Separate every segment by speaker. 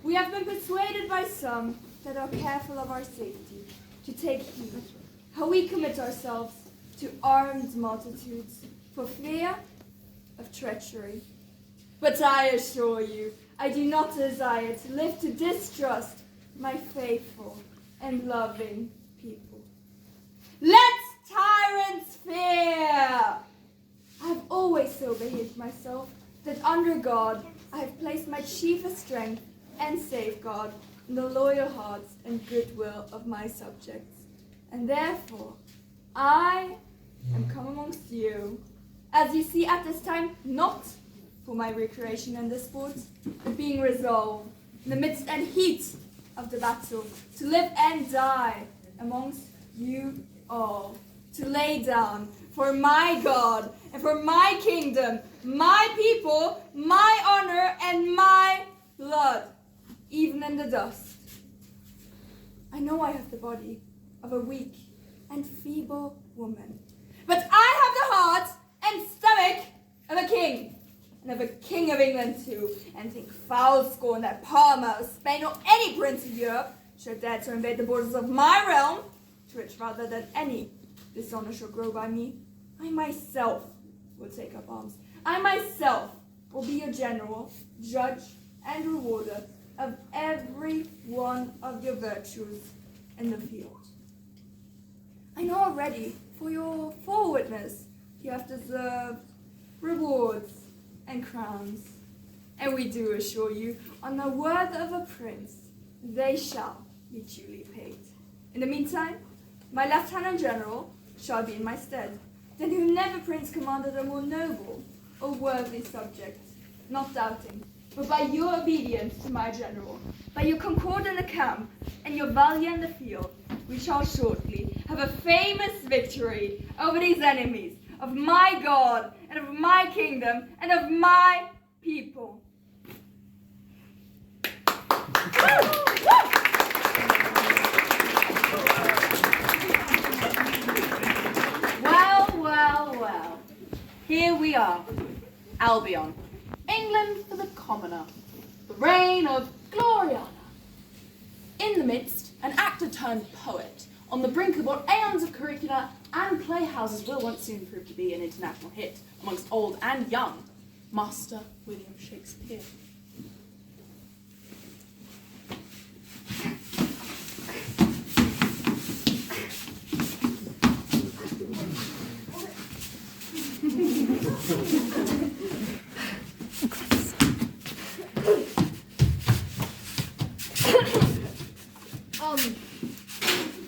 Speaker 1: We have been persuaded by some that are careful of our safety to take heed how we commit ourselves to armed multitudes for fear of treachery. But I assure you, I do not desire to live to distrust my faithful and loving people. Let tyrants fear! I have always so behaved myself that under God I have placed my chiefest strength and safeguard in the loyal hearts and goodwill of my subjects. And therefore, I am come amongst you, as you see at this time, not for my recreation and the sports, but being resolved in the midst and heat of the battle, to live and die amongst you all, to lay down for my God and for my kingdom, my people, my honor, and my blood, even in the dust. I know I have the body of a weak and feeble woman, but I have the heart and stomach of a king, and of a king of England too, and think foul scorn that Parma of Spain or any prince of Europe should dare to invade the borders of my realm, to which rather than any dishonor shall grow by me, I myself will take up arms. I myself will be your general, judge, and rewarder of every one of your virtues in the field. I know already, for your forwardness, you have deserved rewards and crowns, and we do assure you, on the word of a prince, they shall be duly paid. In the meantime, my lieutenant general shall be in my stead, than who never prince commanded a more noble or worthy subject, not doubting, but by your obedience to my general, by your concord in the camp, and your valor in the field, we shall shortly have a famous victory over these enemies of my God, and of my kingdom, and of my people.
Speaker 2: Well. Here we are, Albion, England for the commoner, the reign of Gloriana. In the midst, an actor turned poet, on the brink of what aeons of curricula and playhouses will once soon prove to be an international hit amongst old and young, Master William Shakespeare.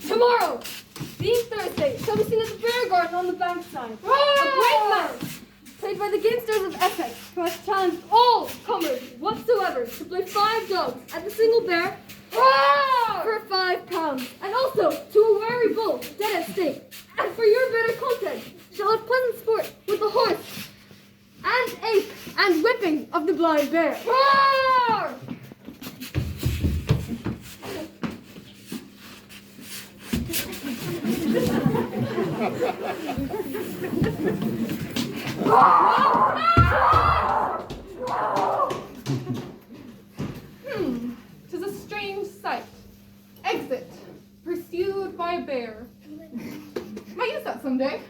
Speaker 3: Tomorrow, being Thursday, shall be seen at the Bear Garden on the Bankside. A great match, played by the gamesters of Essex, who has challenged all comers whatsoever to play 5 dogs at the single bear for £5, and also to a wary bull dead at stake. And for your better content, shall have pleasant sport with the horse, and ape, and whipping of the blind bear.
Speaker 4: Tis a strange sight. Exit, pursued by a bear. Might use that someday.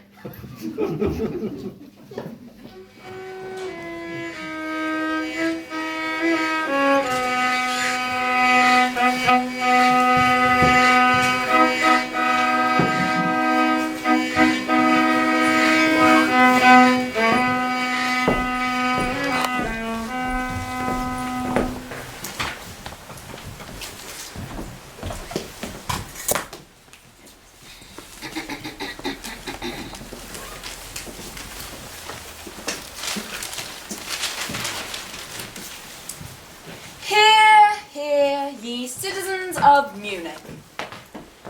Speaker 2: Citizens of Munich.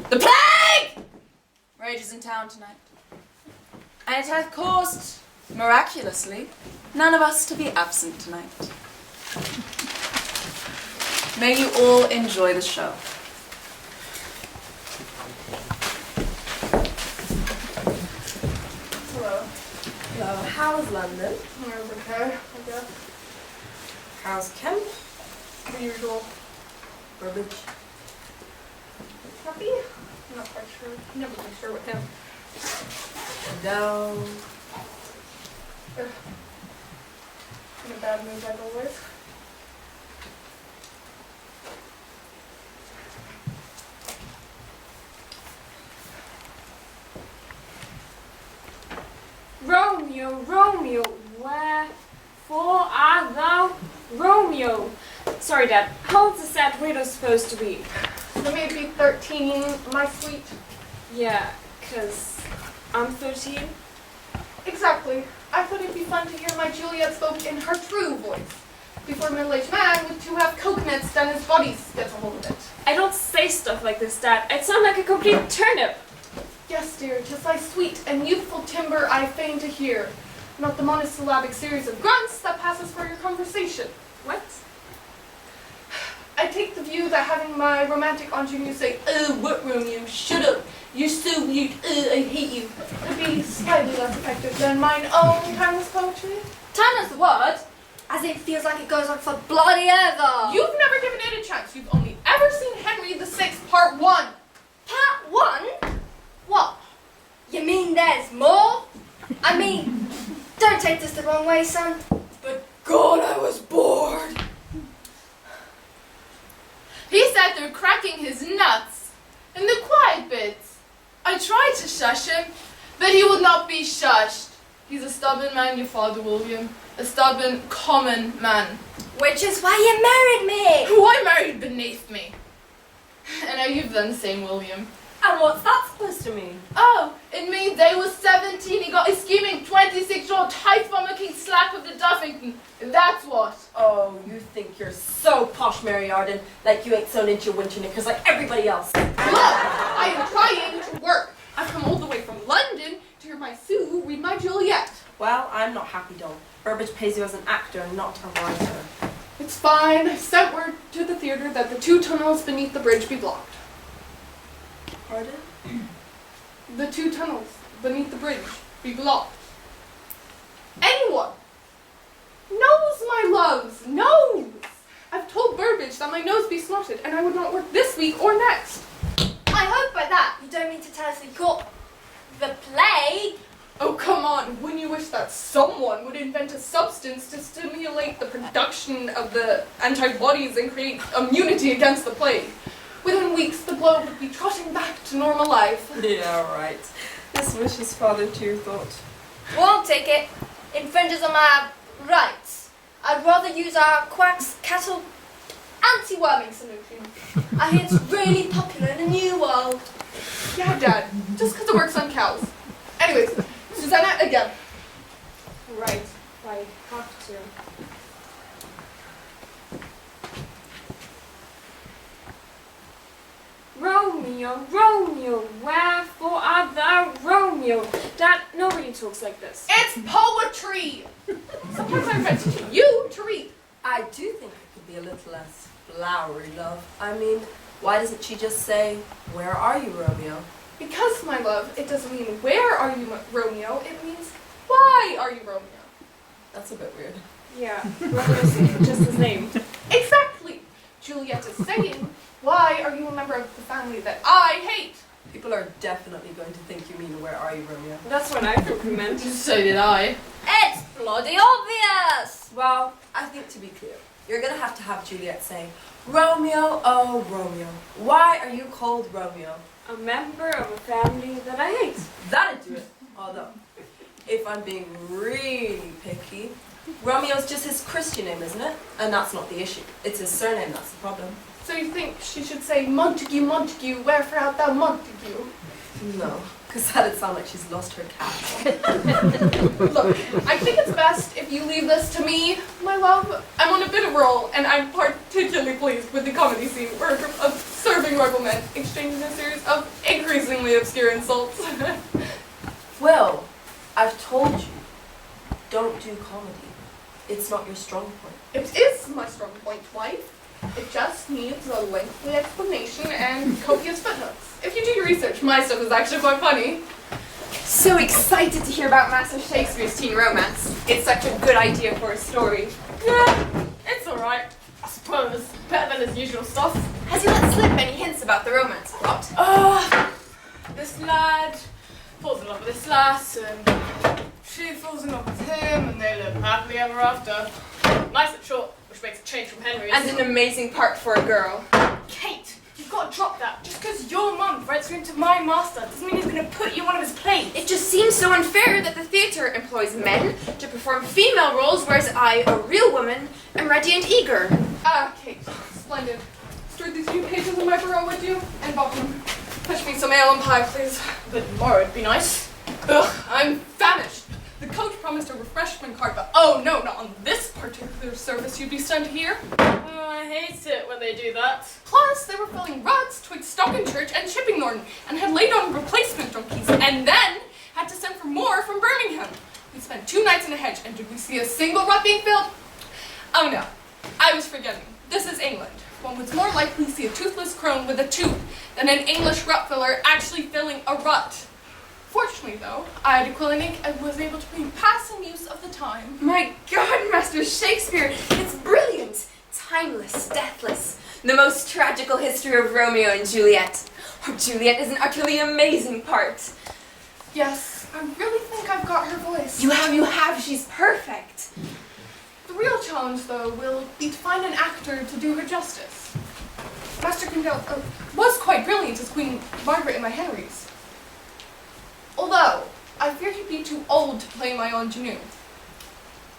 Speaker 2: The plague rages in town tonight, and it hath caused, miraculously, none of us to be absent tonight. May you all enjoy the show.
Speaker 5: Hello. Hello. How's London?
Speaker 4: Okay, I guess.
Speaker 5: How's Kemp?
Speaker 4: The usual.
Speaker 5: Burbage.
Speaker 4: Happy? I'm not quite sure. Never quite sure with him.
Speaker 5: No.
Speaker 4: In a bad mood like always.
Speaker 6: Romeo, Romeo, wherefore art thou Romeo? Sorry, Dad. How old's the sad widow supposed to be?
Speaker 4: So maybe 13, my sweet.
Speaker 6: Yeah, 'cause I'm 13.
Speaker 4: Exactly. I thought it'd be fun to hear my Juliet spoke in her true voice. Before a middle-aged man with 2 coconuts down his body gets a hold of it.
Speaker 6: I don't say stuff like this, Dad. I'd sound like a complete turnip.
Speaker 4: Yes, dear, 'tis thy sweet and youthful timbre I feign to hear, not the monosyllabic series of grunts that passes for your conversation.
Speaker 6: What?
Speaker 4: I take the view that having my romantic ingenue say, "Oh, what, Romeo? Shut up! You're so weird. I hate you," would be slightly less effective than mine own timeless poetry.
Speaker 3: Timeless what? As it feels like it goes on for bloody ever.
Speaker 4: You've never given it a chance. You've only ever seen Henry VI, Part 1.
Speaker 3: Part 1? What? You mean there's more? I mean, don't take this the wrong way, son, but God, I was bored.
Speaker 7: He sat there cracking his nuts in the quiet bits. I tried to shush him, but he would not be shushed. He's a stubborn man, your father, William. A stubborn, common man.
Speaker 3: Which is why you married me.
Speaker 7: Who I married beneath me. And now you've done the same, William.
Speaker 5: And what's that supposed to mean?
Speaker 7: Oh, it means they was 17, he got a scheming 26-year-old tight-fummicking slap of the Duffington. That's what.
Speaker 5: Oh, you think you're so posh, Mary Arden, like you ain't sewn into your winter knickers like everybody else.
Speaker 4: Look, I am trying to work. I've come all the way from London to hear my Sue read my Juliet.
Speaker 5: Well, I'm not happy, doll. Burbage pays you as an actor, not a writer.
Speaker 4: It's fine. I sent word to the theatre that the 2 tunnels beneath the bridge be blocked.
Speaker 5: Pardon?
Speaker 4: The 2 tunnels beneath the bridge be blocked. Anyone knows my loves, knows. I've told Burbage that my nose be snotted and I would not work this week or next.
Speaker 3: I hope by that you don't mean to tell us we caught the plague.
Speaker 4: Oh, come on. Wouldn't you wish that someone would invent a substance to stimulate the production of the antibodies and create immunity against the plague? Within weeks, the globe would be trotting back to normal life.
Speaker 5: Yeah, right. This wish is father to your thought.
Speaker 3: Won't take it. Infringes on my rights. I'd rather use our quack's cattle anti-worming solution. I hear it's really popular in the New World.
Speaker 4: Yeah, Dad. Just because it works on cows. Anyways, Susanna again.
Speaker 6: Right. I have to. Romeo, Romeo, wherefore art thou Romeo? Dad, nobody talks like this.
Speaker 4: It's poetry! Sometimes I read to you to read.
Speaker 5: I do think it could be a little less flowery, love. I mean, why doesn't she just say, "Where are you, Romeo"?
Speaker 4: Because, my love, it doesn't mean where are you, Romeo, it means why are you, Romeo?
Speaker 5: That's a bit weird.
Speaker 6: Yeah, Romeo's just his name.
Speaker 4: Exactly. Juliet is saying, why are you a member of the family that I hate?
Speaker 5: People are definitely going to think you mean, "Where are you, Romeo"?
Speaker 6: That's what I thought you meant.
Speaker 7: So did I.
Speaker 3: It's bloody obvious.
Speaker 5: Well, I think to be clear, you're going to have Juliet say, "Romeo, oh Romeo, why are you called Romeo?"
Speaker 6: A member of a family that I hate.
Speaker 5: That'd do it. Although, if I'm being really picky, Romeo's just his Christian name, isn't it? And that's not the issue. It's his surname that's the problem.
Speaker 4: So you think she should say, Montague, Montague, wherefore art thou Montague?
Speaker 5: No, because that'd sound like she's lost her cat.
Speaker 4: Look, I think it's best if you leave this to me, my love. I'm on a bit of a roll, and I'm particularly pleased with the comedy scene where a group of serving rival men exchanging a series of increasingly obscure insults.
Speaker 5: Well, I've told you, don't do comedy. It's not your strong point.
Speaker 4: It is my strong point, wife. It just needs a lengthy explanation and copious footnotes. If you do your research, my stuff is actually quite funny.
Speaker 2: So excited to hear about Master Shakespeare's teen romance. It's such a good idea for a story.
Speaker 4: Yeah, it's alright, I suppose. Better than his usual stuff.
Speaker 8: Has he let slip any hints about the romance plot?
Speaker 7: This lad falls in love with this lass, and she falls in love with him, and they live happily ever after. Nice and short, which makes a change from Henry's.
Speaker 8: And an amazing part for a girl.
Speaker 7: Kate, you've got to drop that. Just because your mum writes you into my master doesn't mean he's going to put you in one of his plays.
Speaker 8: It just seems so unfair that the theatre employs men to perform female roles, whereas I, a real woman, am ready and eager.
Speaker 4: Kate, splendid. Stir these few pages of my bureau, would you? And Bottom, fetch me some ale and pie, please.
Speaker 7: But tomorrow would be nice.
Speaker 4: Ugh, I'm famished. The coach promised a refreshment card, but oh no, not on this particular service, you'd be stunned to hear.
Speaker 7: Oh, I hate it when they do that.
Speaker 4: Plus, they were filling ruts twixt Stockenchurch and Chipping Norton, and had laid on replacement donkeys, and then had to send for more from Birmingham. We spent 2 nights in a hedge, and did we see a single rut being filled? Oh no, I was forgetting. This is England. One would more likely see a toothless crone with a tooth than an English rut filler actually filling a rut. Fortunately, though, I had a quill and ink and was able to make passing use of the time.
Speaker 8: My God, Master Shakespeare, it's brilliant, timeless, deathless, the most tragical history of Romeo and Juliet. Oh, Juliet is an utterly amazing part.
Speaker 4: Yes, I really think I've got her voice.
Speaker 8: You have, she's perfect.
Speaker 4: The real challenge, though, will be to find an actor to do her justice. Master Kendall was quite brilliant as Queen Margaret in my Henry's. Although, I fear he'd be too old to play my ingenue.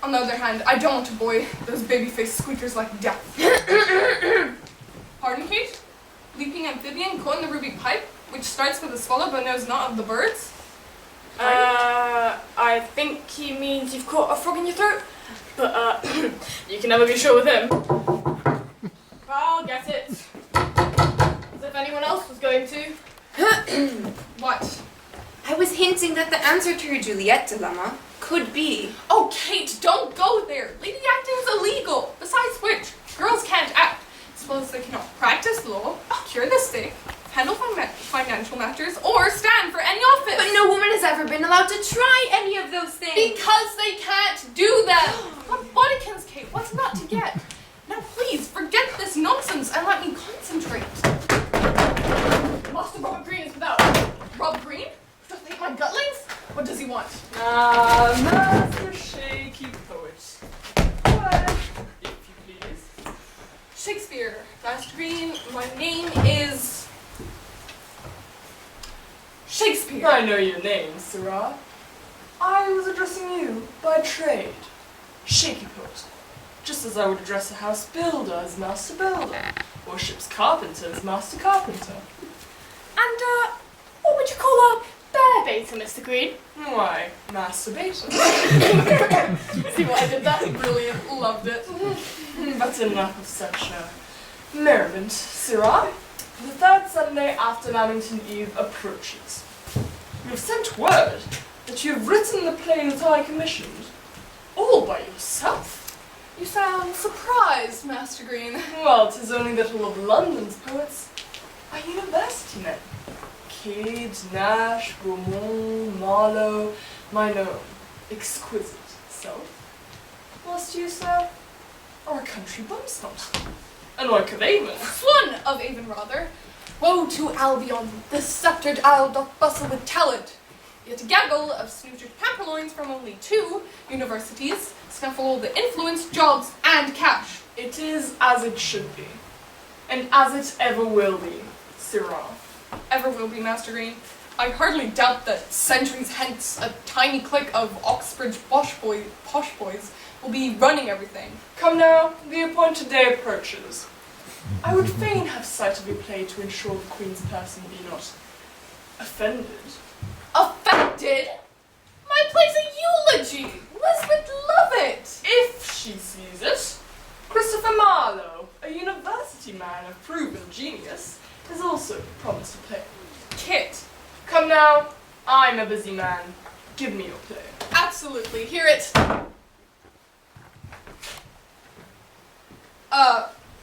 Speaker 4: On the other hand, I don't want to boy those baby-faced squeakers like death. Pardon, Kate? Leaping amphibian caught in the ruby pipe, which starts with a swallow but knows not of the birds?
Speaker 7: I think he means you've caught a frog in your throat. But, you can never be sure with him. I'll get it. As if anyone else was going to.
Speaker 4: What?
Speaker 8: I was hinting that the answer to your Juliet dilemma could be...
Speaker 4: Oh, Kate, don't go there! Lady acting is illegal! Besides which, girls can't act. Suppose they cannot practice law, cure the sick, handle financial matters, or stand for any office.
Speaker 8: But no woman has ever been allowed to try any of those things.
Speaker 4: Because they can't do them! What bodykins, Kate? What's not to get? Now please, forget this nonsense and let me concentrate.
Speaker 7: Master Robert Green is without.
Speaker 4: Rob Green? Does he hate my gutlings? What does he want?
Speaker 9: Master Shaky Poet. What, if you please?
Speaker 4: Shakespeare, Master Green, my name is... Shakespeare.
Speaker 9: I know your name, Sirrah. I was addressing you by trade. Shaky Poet. Just as I would address a house builder as Master Builder, or a ship's carpenter as Master Carpenter.
Speaker 7: And, what would you call a bear baiter, Mr. Green?
Speaker 9: Why, Masturbation.
Speaker 4: See what I did? That's brilliant. Loved it.
Speaker 9: But enough of such merriment, Sirrah. The third Sunday after Lamington Eve approaches. You have sent word that you have written the play that I commissioned, all by yourself.
Speaker 4: You sound surprised, Master Green.
Speaker 9: Well, 'tis only that all of London's poets are university men. Cade, Nash, Beaumont, Marlowe, mine own exquisite self. Whilst you, sir, are a country bumsnot, an orc of Avon.
Speaker 4: Swan of Avon, rather. Woe to Albion, the sceptred isle doth bustle with talent. Yet a gaggle of snooted pamperloins from only 2 universities snuffle all the influence, jobs, and cash.
Speaker 9: It is as it should be, and as it ever will be, Sirrah.
Speaker 4: Ever will be, Master Green. I hardly doubt that centuries hence a tiny clique of Oxbridge posh boys will be running everything.
Speaker 9: Come now, the appointed day approaches. I would fain have sight of your play to ensure the Queen's person be not offended.
Speaker 4: Offended? My play's a eulogy! Lisbeth love it!
Speaker 9: If she sees it, Christopher Marlowe, a university man of proven genius, is also promised to play.
Speaker 4: Kit.
Speaker 9: Come now, I'm a busy man. Give me your play.
Speaker 4: Absolutely, hear it.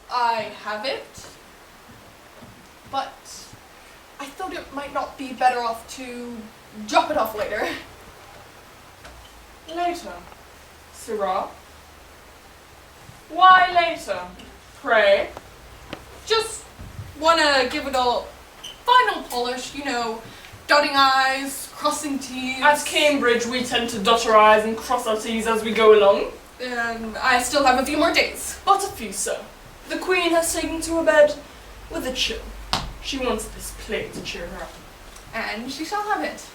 Speaker 4: I have it, but I thought it might not be better off to drop it off later.
Speaker 9: Later, Sirrah? Why later, pray?
Speaker 4: Just wanna give it a final polish, you know, dotting I's, crossing T's.
Speaker 9: At Cambridge, we tend to dot our I's and cross our T's as we go along.
Speaker 4: I still have a few more days.
Speaker 9: But a few, sir. The Queen has taken to her bed with a chill. She wants this play to cheer her up.
Speaker 4: And she shall have it.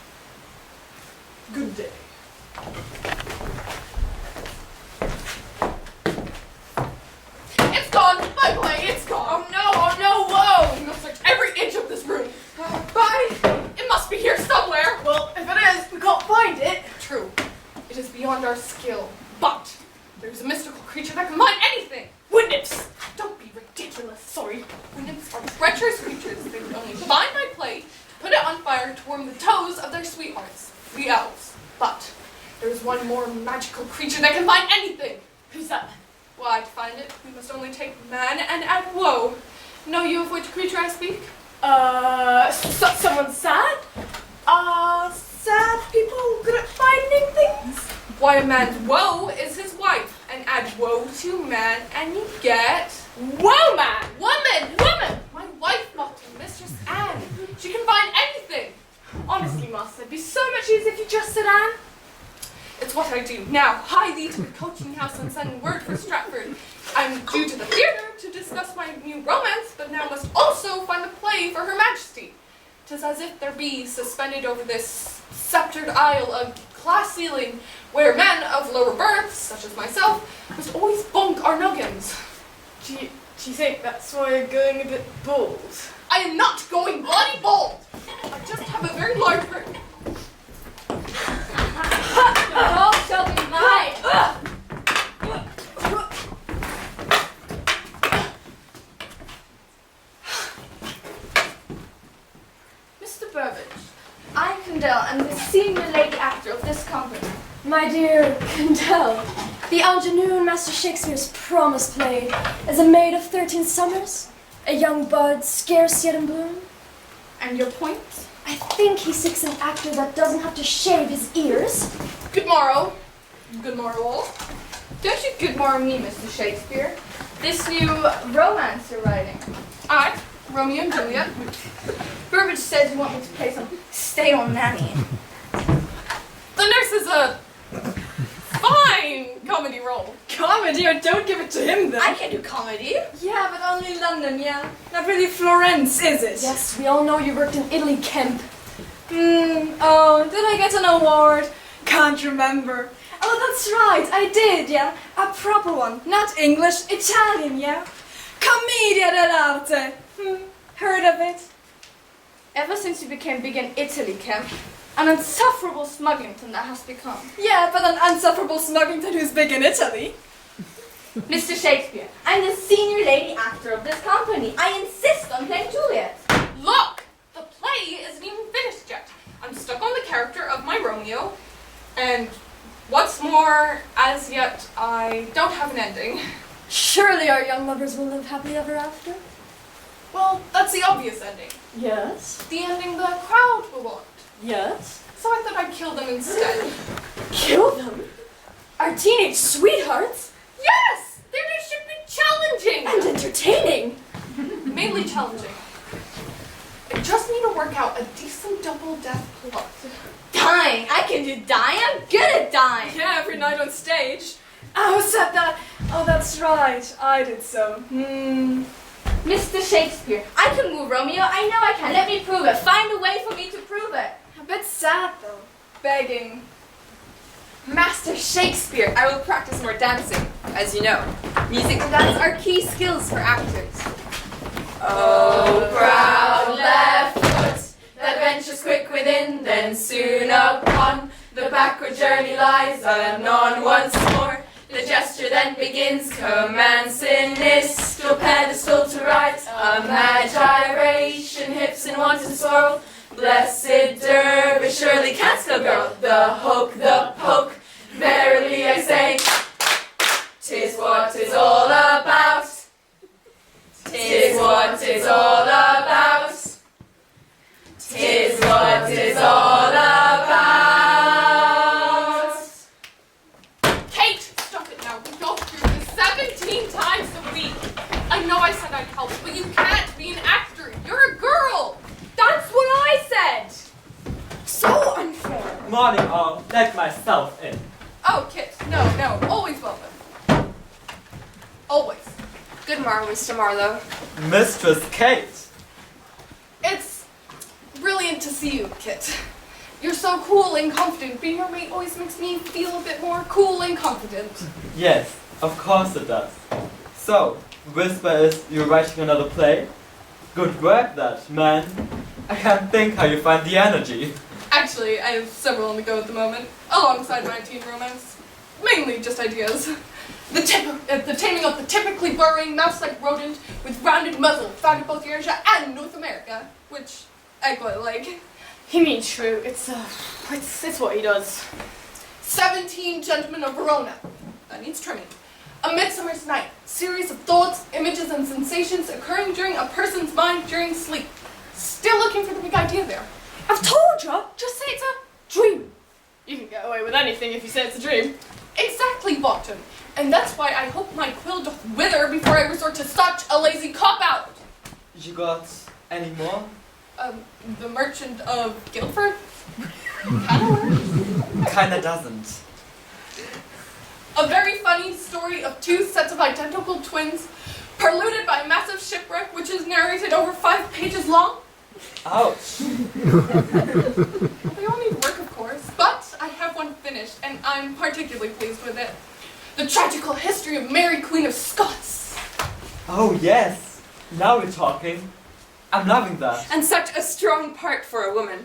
Speaker 9: Good day.
Speaker 4: It's gone! My play, it's gone! Oh no, whoa! We must search every inch of this room. But it must be here somewhere.
Speaker 9: Well, if it is, we can't find it.
Speaker 4: True. It is beyond our skill. But there's a mystical creature that can find anything.
Speaker 9: Witness!
Speaker 4: Don't be ridiculous. Sorry. Nymphs are treacherous creatures. They would only find my plate, put it on fire to warm the toes of their sweethearts, the elves. But there's one more magical creature that can find anything.
Speaker 9: Who's that?
Speaker 4: Why, to find it, we must only take man and add woe. Know you of which creature I speak?
Speaker 9: Someone sad? Sad people good at finding things?
Speaker 4: Why, a man's woe is his wife, and add woe to man, and you get woman! Woman! My wife, Martin, Mistress Anne. She can find anything.
Speaker 9: Honestly, Master, it'd be so much easier if you just said Anne.
Speaker 4: It's what I do. Now, hie thee to the coaching house and send word for Stratford. I'm due to the theatre to discuss my new romance, but now must also find a play for Her Majesty. 'Tis as if there be suspended over this sceptred isle a glass ceiling where men of lower births, such as myself, must always bunk our nuggins.
Speaker 9: Do you think that's why you're going a bit bold?
Speaker 4: I am not going bloody bold. I just have a very large brain.
Speaker 3: The ball shall be mine.
Speaker 1: Mr. Burbage, I, Condell, am the senior lady actor of this company.
Speaker 3: My dear Condell, the ingenue in Master Shakespeare's promise play is a maid of 13 summers, a young bud scarce yet in bloom.
Speaker 1: And your point?
Speaker 3: I think he seeks an actor that doesn't have to shave his ears.
Speaker 4: Good morrow. Good morrow all.
Speaker 1: Don't you good morrow me, Mr. Shakespeare. This new romance you're writing.
Speaker 4: I, Romeo and Juliet.
Speaker 1: Burbage says you want me to play some stay-on nanny.
Speaker 4: The nurse is a fine comedy role.
Speaker 9: Comedy, or don't give it to him then.
Speaker 8: I can do comedy.
Speaker 3: Yeah, but only London, yeah.
Speaker 9: Not really Florence, is it?
Speaker 3: Yes, we all know you worked in Italy, Kemp. Oh, did I get an award?
Speaker 9: Can't remember.
Speaker 3: Oh, that's right, I did, yeah. A proper one. Not English, Italian, yeah. Commedia dell'arte. Heard of it?
Speaker 1: Ever since you became big in Italy, Kemp, an insufferable Smuggington that has become.
Speaker 3: Yeah, but an unsufferable Smuggington who's big in Italy.
Speaker 1: Mr. Shakespeare, I'm the senior lady actor of this company. I insist on playing Juliet.
Speaker 4: Look! The play isn't even finished yet. I'm stuck on the character of my Romeo, and what's more, as yet, I don't have an ending.
Speaker 3: Surely our young lovers will live happily ever after?
Speaker 4: Well, that's the obvious ending.
Speaker 3: Yes.
Speaker 4: The ending the crowd will want.
Speaker 3: Yes.
Speaker 4: So I thought I'd kill them instead.
Speaker 3: Kill them? Our teenage sweethearts?
Speaker 4: Yes! They should be challenging!
Speaker 3: And entertaining.
Speaker 4: Mainly challenging. I just need to work out a decent double death plot.
Speaker 8: Dying. I can do dying. I'm good at dying.
Speaker 3: Yeah, every night on stage. Oh, said that. Oh, that's right. I did so.
Speaker 1: Mr. Shakespeare, I can move Romeo. I know I can. Let me prove it. Find a way for me to prove it.
Speaker 3: A bit sad, though. Begging.
Speaker 8: Master Shakespeare, I will practice more dancing. As you know, music and dance are key skills for actors. Oh, proud left foot, that ventures quick within, then soon upon the backward journey lies, anon once more. The gesture then begins, command sinister pedestal to rise, a mad gyration, hips in wanton swirl. Blessed dervish, surely canst thou girl, the hook, the poke, verily I say, 'tis what 'tis all about, 'tis what 'tis all about, 'tis what 'tis all about.
Speaker 4: Kate, stop it now. We go through this 17 times a week. I know I said I'd help, but you can't be an actor
Speaker 10: morning I'll let myself in.
Speaker 4: Oh, Kit, no, always welcome. Always.
Speaker 8: Good morrow, Mr. Marlowe.
Speaker 10: Mistress Kate.
Speaker 4: It's brilliant to see you, Kit. You're so cool and confident. Being your mate always makes me feel a bit more cool and confident.
Speaker 10: Yes, of course it does. So, Whisper is you're writing another play? Good work that, man. I can't think how you find the energy.
Speaker 4: Actually, I have several on the go at the moment, alongside my teen romance. Mainly just ideas. The taming of the typically burrowing mouse-like rodent with rounded muzzle found in both Eurasia and North America, which I quite like.
Speaker 6: He means true. It's what he does.
Speaker 4: 17 Gentlemen of Verona. That needs trimming. A Midsummer's Night. Series of thoughts, images, and sensations occurring during a person's mind during sleep. Still looking for the big idea there.
Speaker 6: I've told you. Just say it's a dream. You can get away with anything if you say it's a dream.
Speaker 4: Exactly, Bottom. And that's why I hope my quill doth wither before I resort to such a lazy cop-out.
Speaker 10: You got any more?
Speaker 4: The Merchant of Guildford?
Speaker 10: Kinda doesn't.
Speaker 4: A very funny story of two sets of identical twins, preluded by a massive shipwreck, which is narrated over 5 pages long.
Speaker 10: Ouch.
Speaker 4: They all need work, of course, but I have one finished, and I'm particularly pleased with it. The Tragical History of Mary, Queen of Scots.
Speaker 10: Oh yes, now we're talking. I'm loving that.
Speaker 8: And such a strong part for a woman.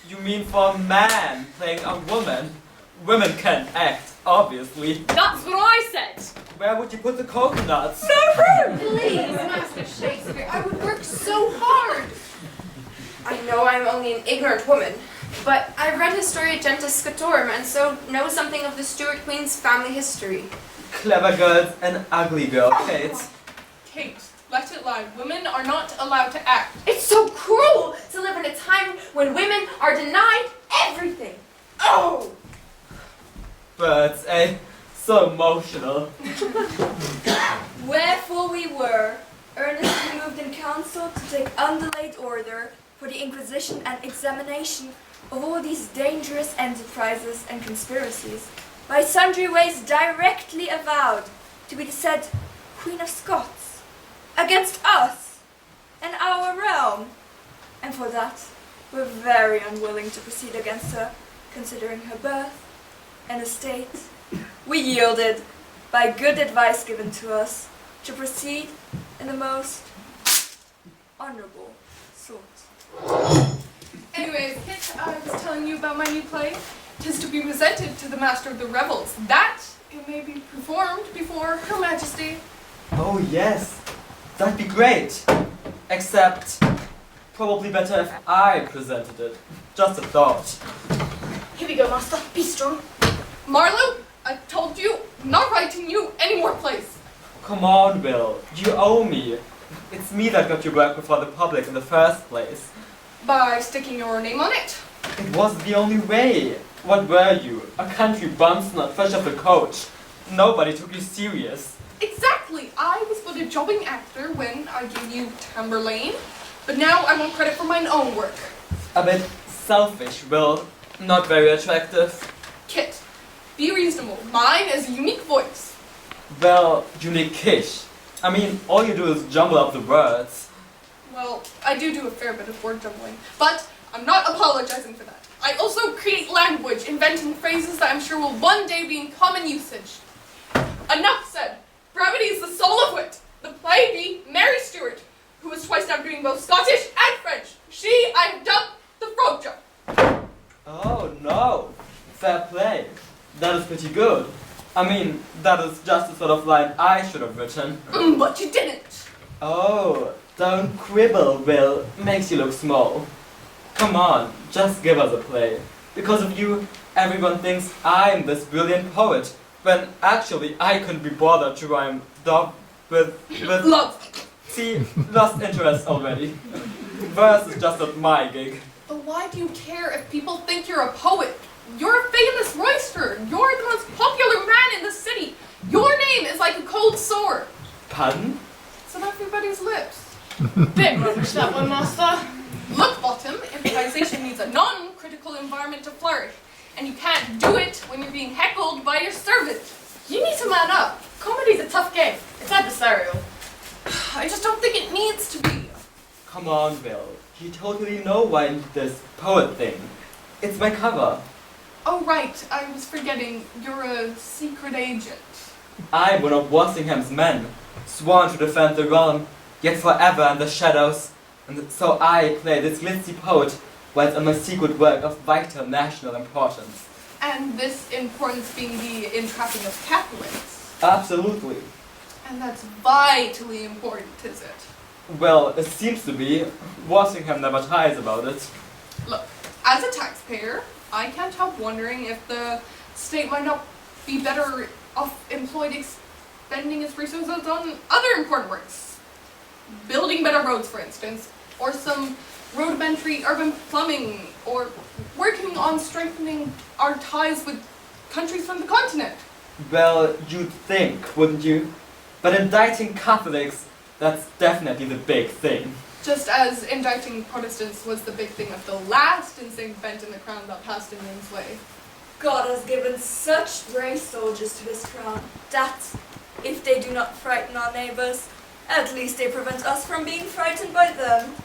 Speaker 10: You mean for a man playing a woman? Women can act, obviously.
Speaker 6: That's what I said.
Speaker 10: Where would you put the coconuts?
Speaker 8: Please, Master Shakespeare, I would work
Speaker 4: So hard!
Speaker 8: I know I'm only an ignorant woman, but I read Historia Gentis Scotorum and so know something of the Stuart Queen's family history.
Speaker 10: Clever girls and ugly girl, Kate.
Speaker 4: Kate, let it lie. Women are not allowed to act.
Speaker 8: It's so cruel to live in a time when women are denied everything. Oh!
Speaker 10: But so emotional.
Speaker 1: Wherefore we were earnestly moved in council to take undelayed order for the inquisition and examination of all these dangerous enterprises and conspiracies, by sundry ways directly avowed to be the said Queen of Scots, against us and our realm, and for that we're very unwilling to proceed against her, considering her birth and estate. We yielded, by good advice given to us, to proceed in the most honorable sort.
Speaker 4: Anyways, Kit, I was telling you about my new play. 'Tis to be presented to the Master of the Revels, that it may be performed before Her Majesty.
Speaker 10: Oh yes, that'd be great. Except, probably better if I presented it. Just a thought.
Speaker 6: Here we go, Master. Be strong.
Speaker 4: Marlowe, I told you, I'm not writing you any more plays.
Speaker 10: Come on, Will. You owe me. It's me that got you work before the public in the first place.
Speaker 4: By sticking your name on it.
Speaker 10: It was the only way. What were you? A country bumpster, fresh off the coach. Nobody took you serious.
Speaker 4: Exactly. I was but a jobbing actor when I gave you Tamburlaine, but now I want credit for my own work.
Speaker 10: A bit selfish, Will. Not very attractive.
Speaker 4: Kit, be reasonable. Mine is a unique voice.
Speaker 10: Well, unique-ish. I mean, all you do is jumble up the words.
Speaker 4: Well, I do a fair bit of word jumbling, but I'm not apologizing for that. I also create language, inventing phrases that I'm sure will one day be in common usage. Enough said. Brevity is the soul of wit. The play be Mary Stuart, who is twice now doing both Scottish and French. She I have dubbed the frog jump.
Speaker 10: Oh no, fair play. That is pretty good. I mean, that is just the sort of line I should have written.
Speaker 4: But you didn't.
Speaker 10: Oh, don't quibble, Will. Makes you look small. Come on, just give us a play. Because of you, everyone thinks I'm this brilliant poet, when actually I couldn't be bothered to rhyme dog with
Speaker 4: Love.
Speaker 10: See, lost interest already. Verse is just not my gig.
Speaker 4: But why do you care if people think you're a poet? You're a famous roisterer. You're the most popular man in the city. Your name is like a cold sore.
Speaker 10: Pardon?
Speaker 4: It's on everybody's lips.
Speaker 6: Bit rubbish, that one, Master.
Speaker 4: Look, Bottom, improvisation needs a non-critical environment to flourish. and you can't do it when you're being heckled by your servant. You need to man up. Comedy's a tough game. It's adversarial. I just don't think it needs to be.
Speaker 10: Come on, Bill. You totally know why I need this poet thing. It's my cover.
Speaker 4: Oh, right. I was forgetting. You're a secret agent.
Speaker 10: I'm one of Walsingham's men, sworn to defend the realm, yet forever in the shadows. And so I play this glitzy poet whilst on my secret work of vital national importance.
Speaker 4: And this importance being the entrapping of Catholics.
Speaker 10: Absolutely.
Speaker 4: And that's vitally important, is it?
Speaker 10: Well, it seems to be. Walsingham never tires about it.
Speaker 4: Look, as a taxpayer, I can't help wondering if the state might not be better off employed expending its resources on other important works. Building better roads, for instance, or some rudimentary urban plumbing, or working on strengthening our ties with countries from the continent.
Speaker 10: Well, you'd think, wouldn't you? But indicting Catholics, that's definitely the big thing.
Speaker 4: Just as indicting Protestants was the big thing of the last insane bent in the crown that passed England's way.
Speaker 1: God has given such brave soldiers to his crown that, if they do not frighten our neighbours, at least they prevent us from being frightened by them.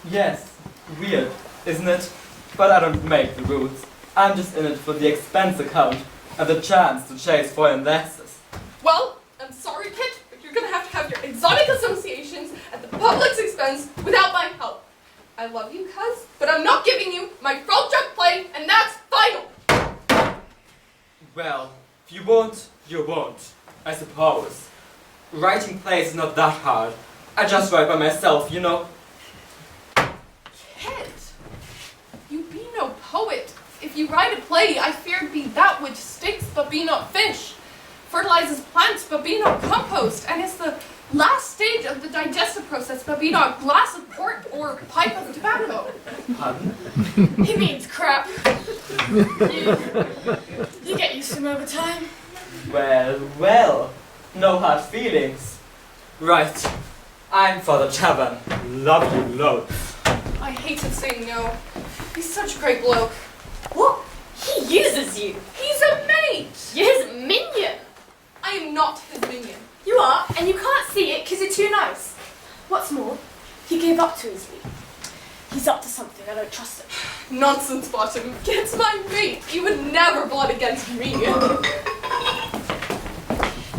Speaker 10: Yes, weird, isn't it? But I don't make the rules. I'm just in it for the expense account and the chance to chase foreign lasses.
Speaker 4: Well, I'm sorry, Kit, but you're gonna have your exotic associations at the public's expense without my help. I love you, cuz, but I'm not giving you my front jump play, and that's final!
Speaker 10: Well, if you won't, you won't, I suppose. Writing plays is not that hard. I just write by myself, you know.
Speaker 4: Kit, you be no poet. If you write a play, I fear be that which sticks but be not fish, fertilizes plants but be not compost, and is the last stage of the digestive process but be not glass of port or pipe of tobacco.
Speaker 10: Pardon?
Speaker 7: He means crap. You get used to him over time.
Speaker 10: Well, no hard feelings. Right, I'm for the tavern. Love you loads.
Speaker 4: I hated saying no. He's such a great bloke.
Speaker 6: What? He uses you.
Speaker 4: He's a mate!
Speaker 6: You're his minion.
Speaker 4: I am not his minion.
Speaker 6: You are, and you can't see it because you're too nice. What's more, he gave up too easily. He's up to something. I don't trust him.
Speaker 4: Nonsense, Bottom. Kit's my mate. He would never plot against me.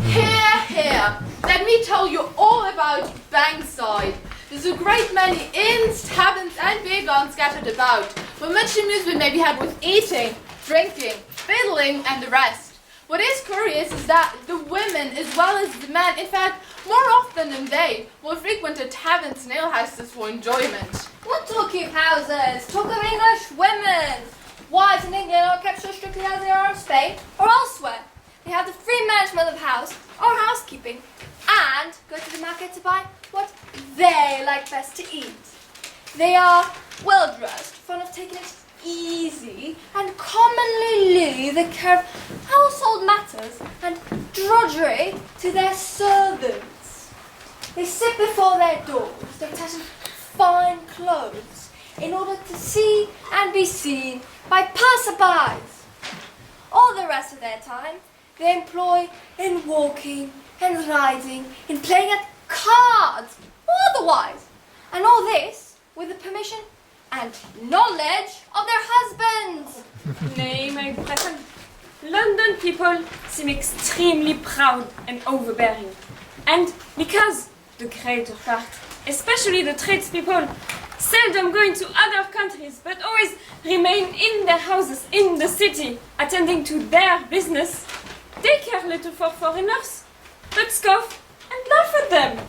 Speaker 4: Here. Let me tell you all about Bankside. There's a great many inns, taverns, and beer gardens scattered about, where much amusement may be had with eating, drinking, fiddling, and the rest. What is curious is that the women, as well as the men, in fact, more often than they, will frequent a taverns and alehouses for enjoyment.
Speaker 3: What talk of houses? Talk of English women. Wives in England are kept so strictly as they are in Spain or elsewhere. They have the free management of house or housekeeping, and go to the market to buy what they like best to eat. They are well dressed, fond of taking it easy, and commonly leave the care of household matters and drudgery to their servants. They sit before their doors, they attach fine clothes, in order to see and be seen by passerbys. All the rest of their time they employ in walking and riding, in playing at cards, or otherwise, and all this with the permission and knowledge of their husbands.
Speaker 6: Nay, my brethren, London people seem extremely proud and overbearing. And because the greater part, especially the tradespeople, seldom go into other countries, but always remain in their houses in the city, attending to their business, they care little for foreigners, but scoff and laugh at them.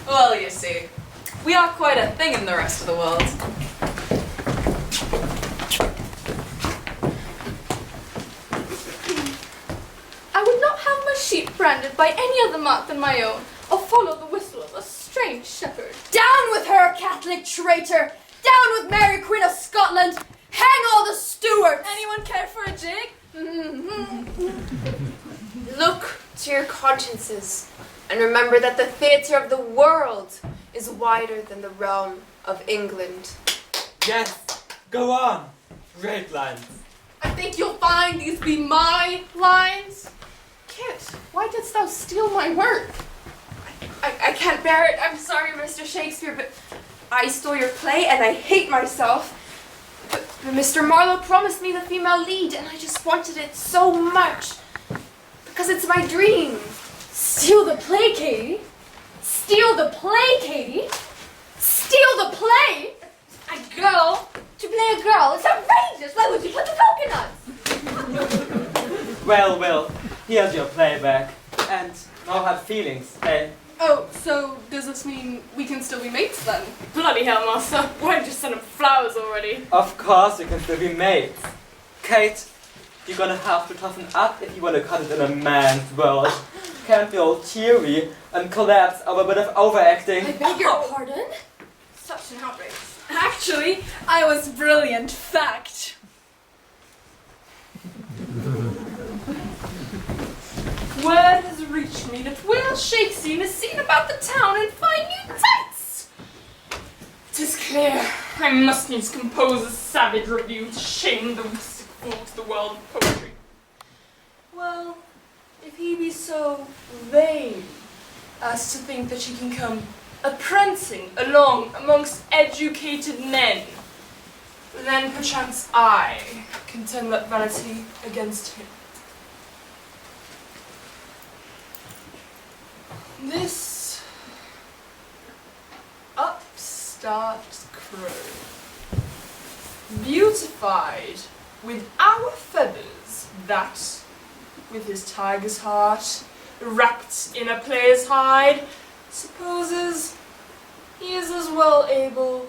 Speaker 8: Well, you see, we are quite a thing in the rest of the world.
Speaker 4: I would not have my sheep branded by any other mark than my own, or follow the whistle of a strange shepherd.
Speaker 1: Down with her, Catholic traitor! Down with Mary, Queen of Scotland! Hang all the Stuarts!
Speaker 4: Anyone care for a jig?
Speaker 6: Look to your consciences
Speaker 8: and remember that the theatre of the world is wider than the realm of England.
Speaker 10: Yes, go on. Great lines.
Speaker 4: I think you'll find these be my lines. Kit, why didst thou steal my work?
Speaker 8: I can't bear it. I'm sorry, Mr. Shakespeare, but I stole your play and I hate myself. But Mr. Marlowe promised me the female lead and I just wanted it so much. Because it's my dream.
Speaker 3: Steal the play, Katie? Steal the play, Katie? Steal the play? A girl? To play a girl? It's outrageous! Why would you put the coconuts?
Speaker 10: Well, here's your playback. And now have feelings, eh?
Speaker 4: Oh, so does this mean we can still be mates then?
Speaker 6: Bloody hell, Master. Why don't you send him flowers already?
Speaker 10: Of course you can still be mates. Kate, you're gonna have to toughen up if you want to cut it in a man's world. Can't be all teary and collapse over a bit of overacting.
Speaker 3: I beg your pardon?
Speaker 8: Such an outrage.
Speaker 3: Actually, I was brilliant. Fact.
Speaker 6: Word has reached me that Will Shakespeare is seen about the town in fine new tights. 'Tis clear I must needs compose a savage review to shame the rustic fool to the world of poetry. Well, if he be so vain as to think that he can come a-prancing along amongst educated men, then perchance I can turn that vanity against him. This upstart crow, beautified with our feathers, that, with his tiger's heart, wrapped in a player's hide, supposes he is as well able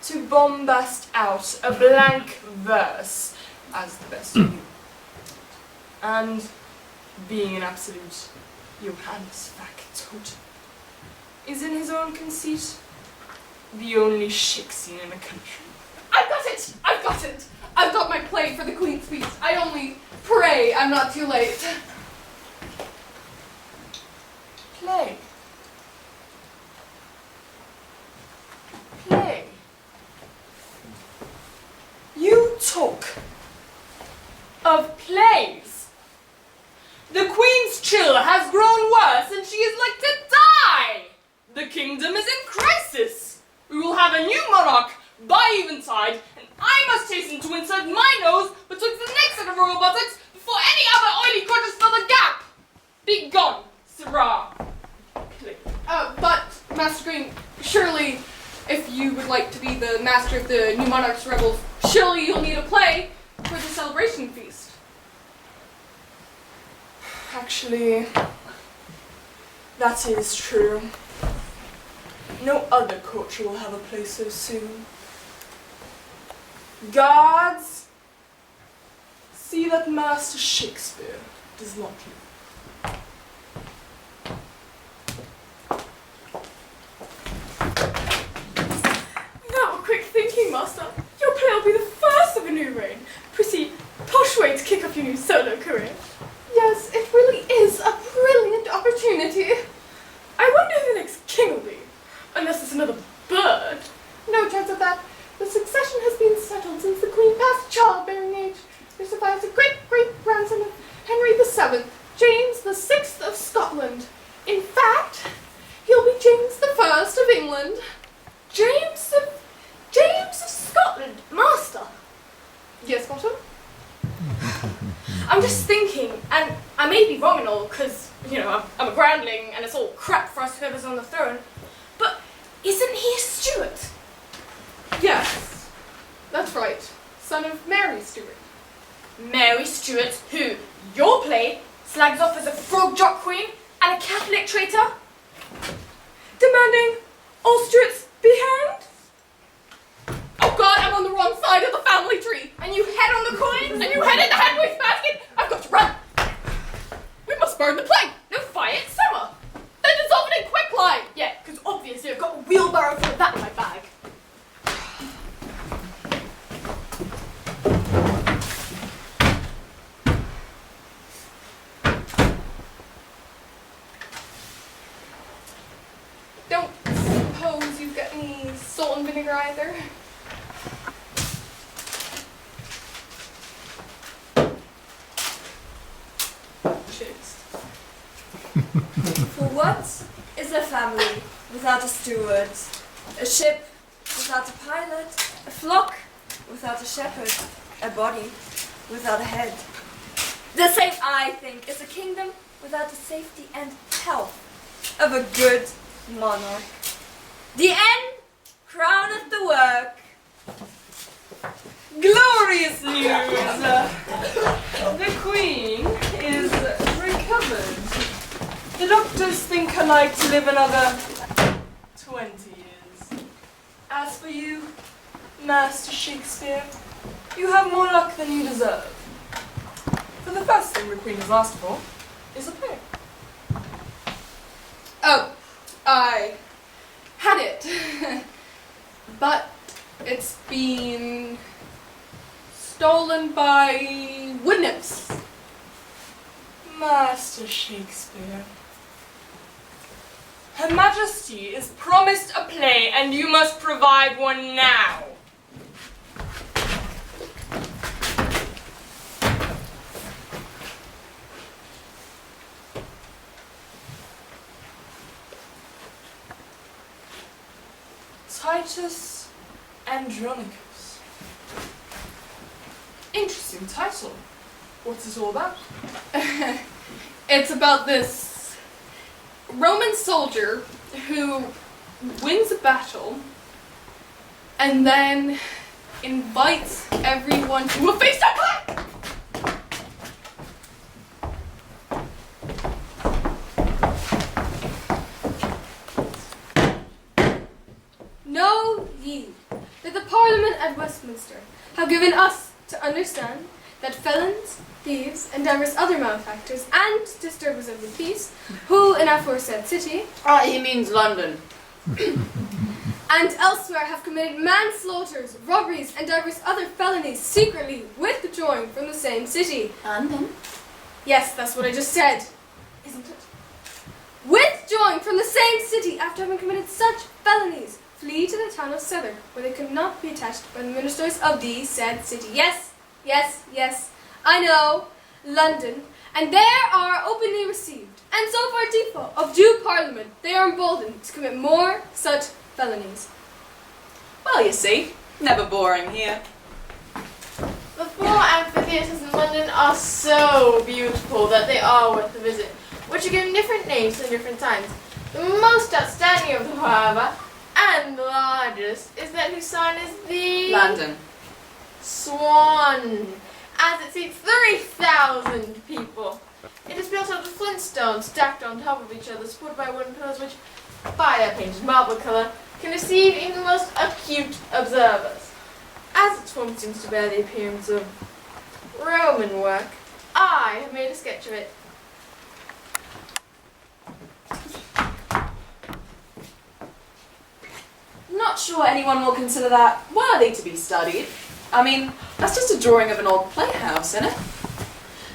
Speaker 6: to bombast out a blank verse as the best of you. And, being an absolute Johannes factotum, is in his own conceit the only Shakespeare in the country.
Speaker 4: I've got it! I've got it! I've got my play for the Queen's Feast. I only pray I'm not too late.
Speaker 6: Play. Play. You talk of plays. The Queen's chill has grown worse and she is like to die. The kingdom is in crisis. We will have a new monarch by eventide, and I must hasten to insert my nose betwixt the next set of royal buttocks before any other oily gorgeous fill the gap. Be gone, sirrah. Play.
Speaker 4: But, Master Green, surely, if you would like to be the master of the new monarch's rebels, surely you'll need a play for the celebration feast.
Speaker 6: Actually, that is true. No other culture will have a play so soon. Guards, see that Master Shakespeare does not leave. Now, quick thinking, Master. Your play will be the first of a new reign. Pretty posh way to kick off your new solo career.
Speaker 4: Yes, it really is a brilliant opportunity.
Speaker 6: I wonder who the next king will be. Unless it's another bird.
Speaker 4: No chance of that. The succession has been settled since the Queen passed childbearing age. There survives a great-great-grandson of Henry VII, James VI of Scotland. In fact, he'll be James I of England.
Speaker 6: James of Scotland, Master.
Speaker 4: Yes, Bottom?
Speaker 6: I'm just thinking, and I may be wrong and all, because, you know, I'm a groundling and it's all crap for us whoever's on the throne, but isn't he a Stuart?
Speaker 4: Yes, that's right. Son of Mary Stuart.
Speaker 6: Mary Stuart, who, your play, slags off as a frog jock queen and a Catholic traitor? Demanding all Stuarts be hanged?
Speaker 4: Oh God, I'm on the wrong side of the family tree.
Speaker 6: And you head on the coins?
Speaker 4: And you head in the hand wastebasket? I've got to run. We must burn the play.
Speaker 6: No fire, it's summer.
Speaker 4: Then dissolve it in quicklime.
Speaker 6: Yeah, because obviously I've got a wheelbarrow full of that in my bag.
Speaker 1: For what is a family without a steward? A ship without a pilot? A flock without a shepherd? A body without a head? The same, I think, is a kingdom without the safety and health of a good monarch. The end crowneth the work.
Speaker 9: Glorious news! The Queen is recovered. The doctors think her like to live another 20 years. As for you, Master Shakespeare, you have more luck than you deserve. For the first thing the Queen has asked for is a play.
Speaker 4: Oh, I had it. But it's been stolen by wood nymphs.
Speaker 9: Master Shakespeare, Her Majesty is promised a play and you must provide one now. Titus Andronicus. Interesting title. What's it all about?
Speaker 4: It's about this Roman soldier who wins a battle and then invites everyone to a feast of blood.
Speaker 3: Know ye that the Parliament at Westminster have given us to understand that felons, thieves, and divers other malefactors and disturbers of the peace, who in aforesaid city,
Speaker 2: He means London.
Speaker 3: and elsewhere have committed manslaughters, robberies, and divers other felonies secretly withdrawing from the same city.
Speaker 2: London?
Speaker 3: Yes, that's what I just said, isn't it? Withdrawing from the same city after having committed such felonies, flee to the town of Southwark, where they could not be attached by the ministers of the said city. Yes, yes, yes, I know, London, and there are openly received, and so far default of due parliament, they are emboldened to commit more such felonies.
Speaker 2: Well, you see, never boring here.
Speaker 7: The four amphitheatres in London are so beautiful that they are worth a visit, which are given different names at different times. The most outstanding of them, however, and the largest, is that whose sign is the
Speaker 2: London.
Speaker 7: Swan, as it seats 3,000 people. It is built out of flint stones stacked on top of each other, supported by wooden pillars which, by their painted marble colour, can deceive even the most acute observers. As its form seems to bear the appearance of Roman work, I have made a sketch of it.
Speaker 2: Not sure anyone will consider that worthy to be studied. I mean, that's just a drawing of an old playhouse, isn't it?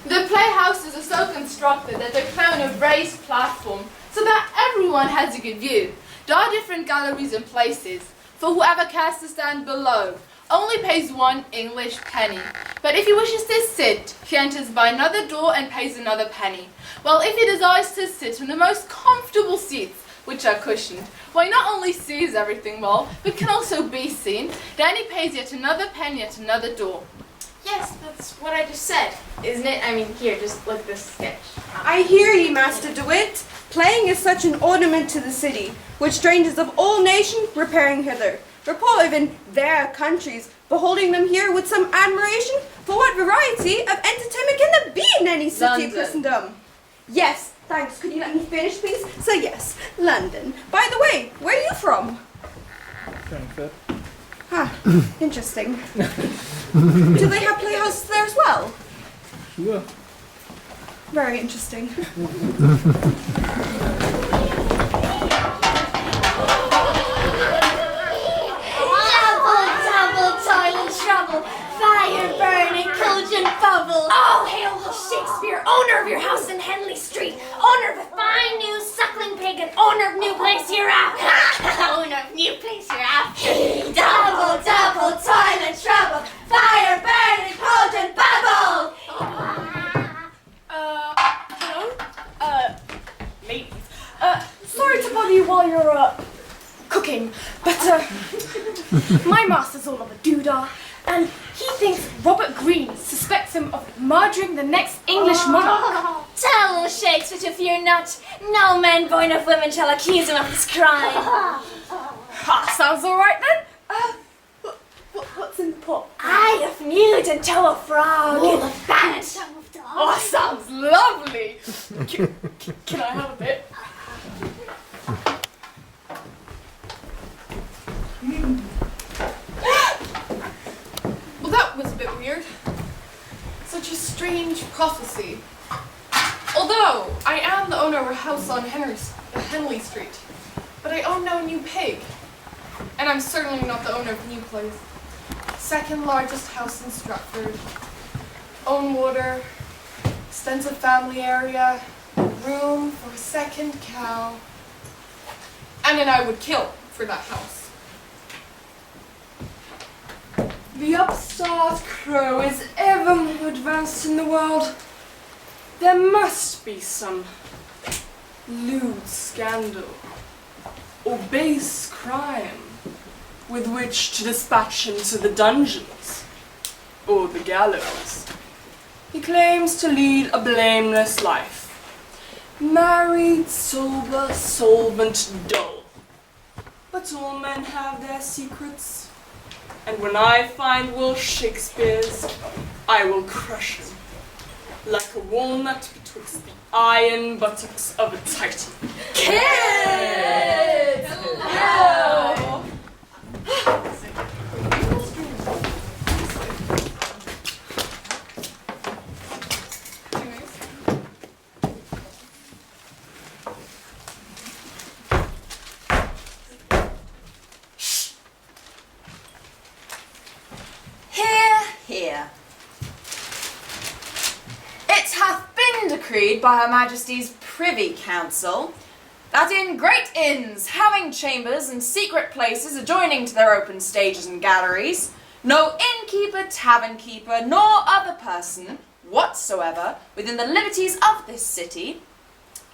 Speaker 7: The playhouses are so constructed that they're put on a raised platform so that everyone has a good view. There are different galleries and places for whoever cares to stand below. Only pays 1 English penny. But if he wishes to sit, he enters by another door and pays another penny. Well, if he desires to sit in the most comfortable seats, which are cushioned, well, he not only sees everything well, but can also be seen. Then he pays yet another penny at another door. Yes, that's what I just said, isn't it? I mean, here, just look at this sketch.
Speaker 11: I hear ye, Master DeWitt. Playing is such an ornament to the city, which strangers of all nations repairing hither, report even their countries, beholding them here with some admiration. For what variety of entertainment can there be in any city
Speaker 2: London.
Speaker 11: of Christendom? Yes, thanks. Could you let me finish, please? So yes, London. By the way, where are you from?
Speaker 12: Frankfurt.
Speaker 11: Ah, interesting. Do they have playhouses there as well?
Speaker 12: Sure.
Speaker 11: Very interesting.
Speaker 13: Double, toil and trouble, fire burning, cauldron bubble. All hail Shakespeare, owner of your house in Henley Street, owner of a fine new suckling pig, and owner of new place hereafter. Owner of new place hereafter. Double, toil and trouble, fire burning, cauldron bubble.
Speaker 9: Hello?
Speaker 6: My master's all of a doodah, and he thinks Robert Greene suspects him of murdering the next English monarch.
Speaker 13: Tell little Shakespeare to fear not. No man born of women shall accuse him of this crime.
Speaker 6: Ha, sounds all right then. What's in the pot?
Speaker 13: Eye of newt and toe of frog.
Speaker 6: Wool of bat. Oh, sounds lovely. Can I have a bit?
Speaker 4: Well, that was a bit weird. Such a strange prophecy. Although, I am the owner of a house on Henley Street, but I own no new pig. And I'm certainly not the owner of the new place. Second largest house in Stratford. Own water, extensive family area, room for a second cow. And then I would kill for that house.
Speaker 14: The upstart crow is ever more advanced in the world. There must be some lewd scandal or base crime with which to dispatch him to the dungeons or the gallows. He claims to lead a blameless life. Married, sober, solvent, dull. But all men have their secrets. And when I find Will Shakespeare's, I will crush him like a walnut betwixt the iron buttocks of a titan.
Speaker 6: Kids! Hello!
Speaker 2: Here. It hath been decreed by Her Majesty's Privy Council that in great inns, having chambers and secret places adjoining to their open stages and galleries, no innkeeper, tavern keeper, nor other person whatsoever within the liberties of this city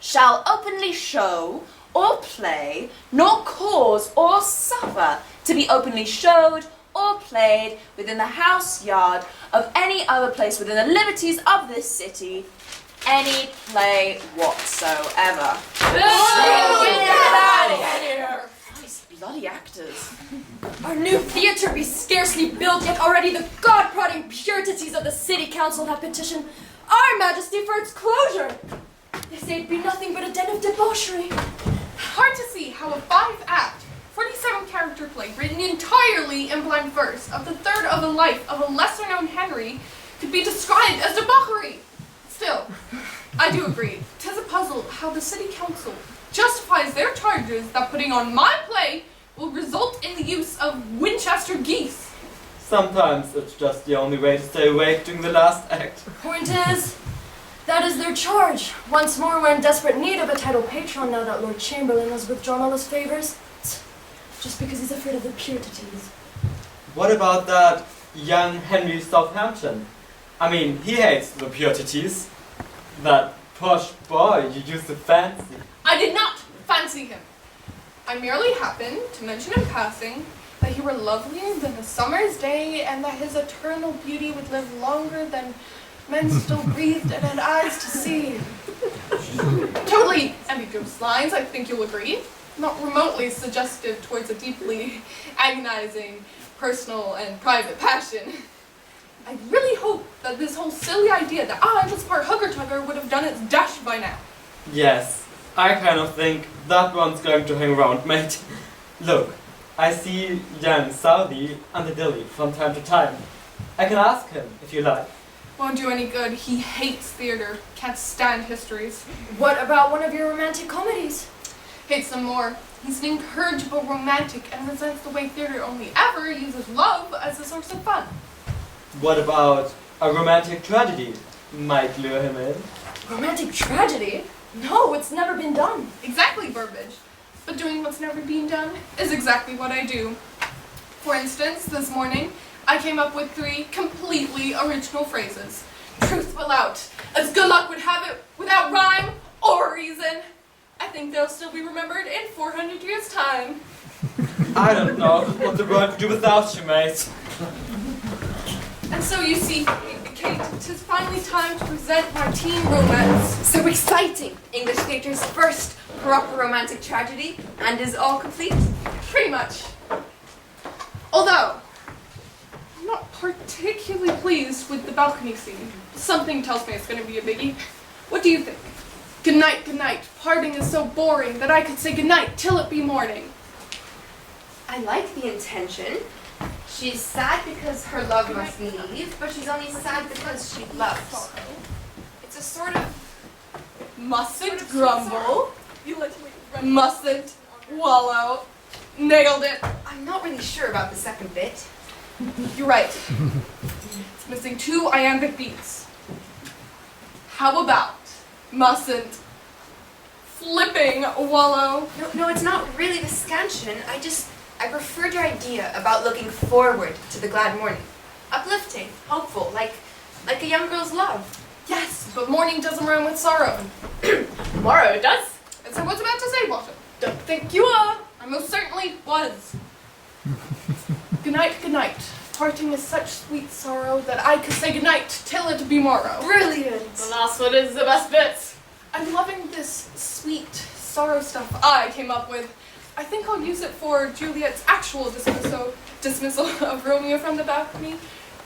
Speaker 2: shall openly show or play, nor cause or suffer to be openly showed or played within the house yard of any other place within the liberties of this city, any play whatsoever.
Speaker 6: Get out of here!
Speaker 2: These bloody actors.
Speaker 3: Our new theatre be scarcely built, yet already the god-prodding puritaties of the city council have petitioned our majesty for its closure. They say it be nothing but a den of debauchery.
Speaker 4: Hard to see how a 5-act, 47-character play written entirely in blank verse of the third of a life of a lesser-known Henry could be described as debauchery. Still, I do agree. 'Tis a puzzle how the city council justifies their charges that putting on my play will result in the use of Winchester geese.
Speaker 10: Sometimes it's just the only way to stay awake during the last act.
Speaker 3: Point is, that is their charge. Once more, we're in desperate need of a title patron now that Lord Chamberlain has withdrawn all his favors. Just because he's afraid of the puritaties.
Speaker 10: What about that young Henry Southampton? I mean, he hates the puritaties. That posh boy you used to fancy.
Speaker 4: I did not fancy him. I merely happened to mention in passing that he were lovelier than a summer's day and that his eternal beauty would live longer than men still breathed and had eyes to see. Totally ambiguous lines, I think you'll agree. Not remotely suggestive towards a deeply agonizing personal and private passion. I really hope that this whole silly idea that I was part hugger-tugger would have done its dash by now.
Speaker 10: Yes, I kind of think that one's going to hang around, mate. Look, I see young Southey on the dilly from time to time. I can ask him, if you like.
Speaker 4: Won't do any good. He hates theater. Can't stand histories.
Speaker 3: What about one of your romantic comedies?
Speaker 4: Hates them more. He's an incorrigible romantic and resents the way theater only ever uses love as a source of fun.
Speaker 10: What about a romantic tragedy? Might lure him in.
Speaker 3: Romantic tragedy? No, it's never been done.
Speaker 4: Exactly, Burbage. But doing what's never been done is exactly what I do. For instance, this morning, I came up with 3 completely original phrases. Truth will out, as good luck would have it, without rhyme or reason. I think they'll still be remembered in 400 years' time.
Speaker 10: I don't know what the world could do without you, mate.
Speaker 4: And so you see, Kate, 'tis finally time to present my teen romance.
Speaker 8: So exciting! English Theatre's first proper romantic tragedy, and is all complete?
Speaker 4: Pretty much. Although, I'm not particularly pleased with the balcony scene. Something tells me it's going to be a biggie. What do you think? Good night, good night. Parting is so boring that I could say good night till it be morning.
Speaker 8: I like the intention. She's sad because her love must leave, but she's only sad because she loves. It's a sort of...
Speaker 4: Mustn't grumble. Mustn't wallow. Nailed it.
Speaker 8: I'm not really sure about the second bit.
Speaker 4: You're right. It's missing two iambic beats. How about mustn't flipping wallow?
Speaker 8: No, it's not really the scansion. I preferred your idea about looking forward to the glad morning. Uplifting, hopeful, like a young girl's love.
Speaker 4: Yes, but morning doesn't rhyme with sorrow.
Speaker 6: Morrow does.
Speaker 4: And so I was about to say, Bottom. Don't think you are. I most certainly was. Good night, good night. Parting is such sweet sorrow that I could say good night till it be morrow.
Speaker 8: Brilliant.
Speaker 6: The last one is the best bit.
Speaker 4: I'm loving this sweet sorrow stuff I came up with. I think I'll use it for Juliet's actual dismissal of Romeo from the balcony.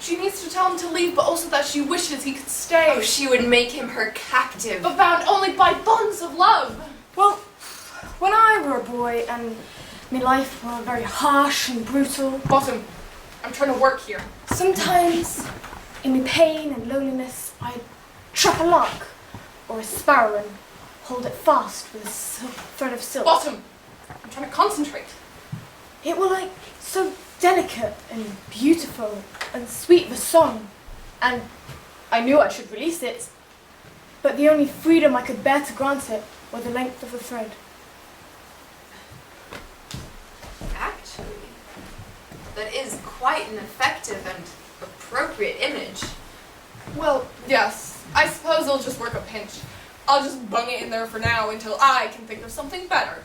Speaker 4: She needs to tell him to leave, but also that she wishes he could stay.
Speaker 8: Oh, she would make him her captive.
Speaker 4: But bound only by bonds of love.
Speaker 3: Well, when I were a boy and my life were very harsh and brutal,
Speaker 4: Bottom, I'm trying to work here.
Speaker 3: sometimes in my pain and loneliness, I'd trap a lark or a sparrow and hold it fast with a thread of silk.
Speaker 4: Bottom, I'm trying to concentrate.
Speaker 3: It were like so delicate and beautiful and sweet of a song, and I knew I should release it, but the only freedom I could bear to grant it was the length of the thread.
Speaker 8: Actually, that is quite an effective and appropriate image.
Speaker 4: Well, yes, I suppose I'll just work a pinch. I'll just bung it in there for now until I can think of something better.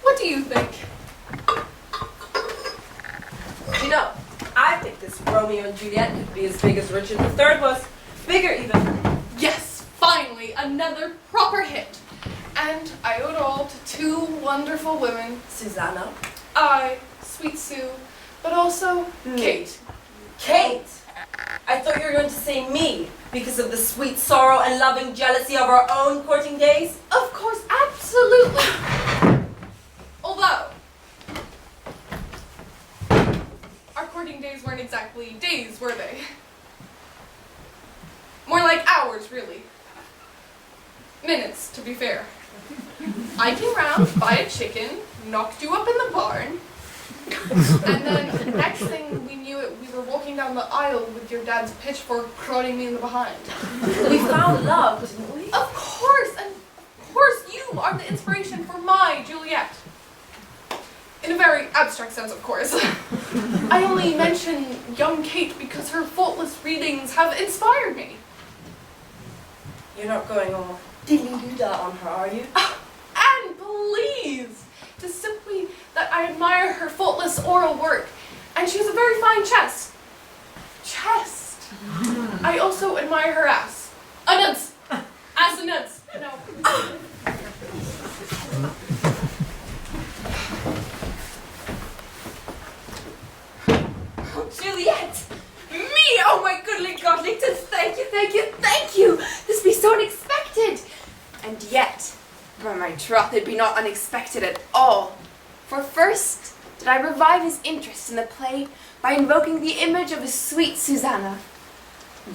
Speaker 4: What do you think?
Speaker 5: You know, I think this Romeo and Juliet could be as big as Richard III was. Bigger even.
Speaker 4: Yes, finally, another proper hit. And I owe it all to two wonderful women.
Speaker 5: Susanna.
Speaker 4: I, Sweet Sue, but also Kate.
Speaker 5: Kate! I thought you were going to say me, because of the sweet sorrow and loving jealousy of our own courting days.
Speaker 4: Of course, absolutely. Although, our courting days weren't exactly days, were they? More like hours, really. Minutes, to be fair. I came round, buy a chicken, knocked you up in the barn, and then next thing we knew it, we were walking down the aisle with your dad's pitchfork prodding me in the behind.
Speaker 5: We found love, didn't we?
Speaker 4: Of course, and of course you are the inspiration for my Juliet. In a very abstract sense, of course. I only mention young Kate because her faultless readings have inspired me.
Speaker 5: You're not going all diddly-doo-dah on her, are you?
Speaker 4: And please, just simply that I admire her faultless oral work, and she has a very fine chest. I also admire her ass. A nuts. Ass and nuts. No.
Speaker 8: Juliet! Me! Oh my goodly godlingtons! Thank you, thank you, thank you! This be so unexpected! And yet, by my troth, it be not unexpected at all. For first, did I revive his interest in the play by invoking the image of his sweet Susanna.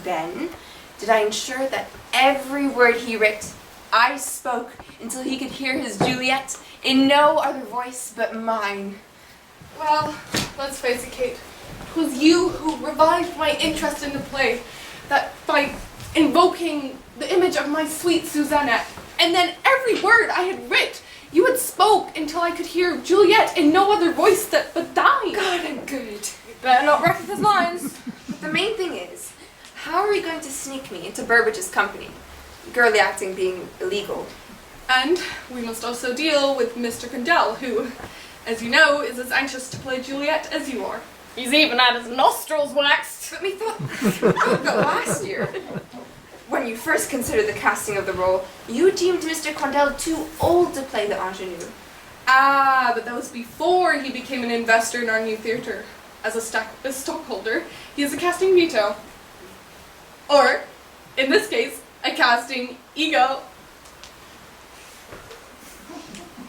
Speaker 8: Then, did I ensure that every word he writ, I spoke until he could hear his Juliet in no other voice but mine.
Speaker 4: Well, let's face it, Kate. 'Twas you who revived my interest in the play, that by invoking the image of my sweet Susanna, and then every word I had writ, you had spoke until I could hear Juliet in no other voice but thine.
Speaker 8: God and good.
Speaker 3: You better not wreck his lines.
Speaker 8: But the main thing is, how are we going to sneak me into Burbage's company? Girly acting being illegal.
Speaker 4: And we must also deal with Mr. Condell, who, as you know, is as anxious to play Juliet as you are.
Speaker 6: He's even had his nostrils waxed.
Speaker 8: But methought last year, when you first considered the casting of the role, you deemed Mr. Condell too old to play the ingenue.
Speaker 4: Ah, but that was before he became an investor in our new theatre. As a stockholder, he has a casting veto. Or, in this case, a casting ego.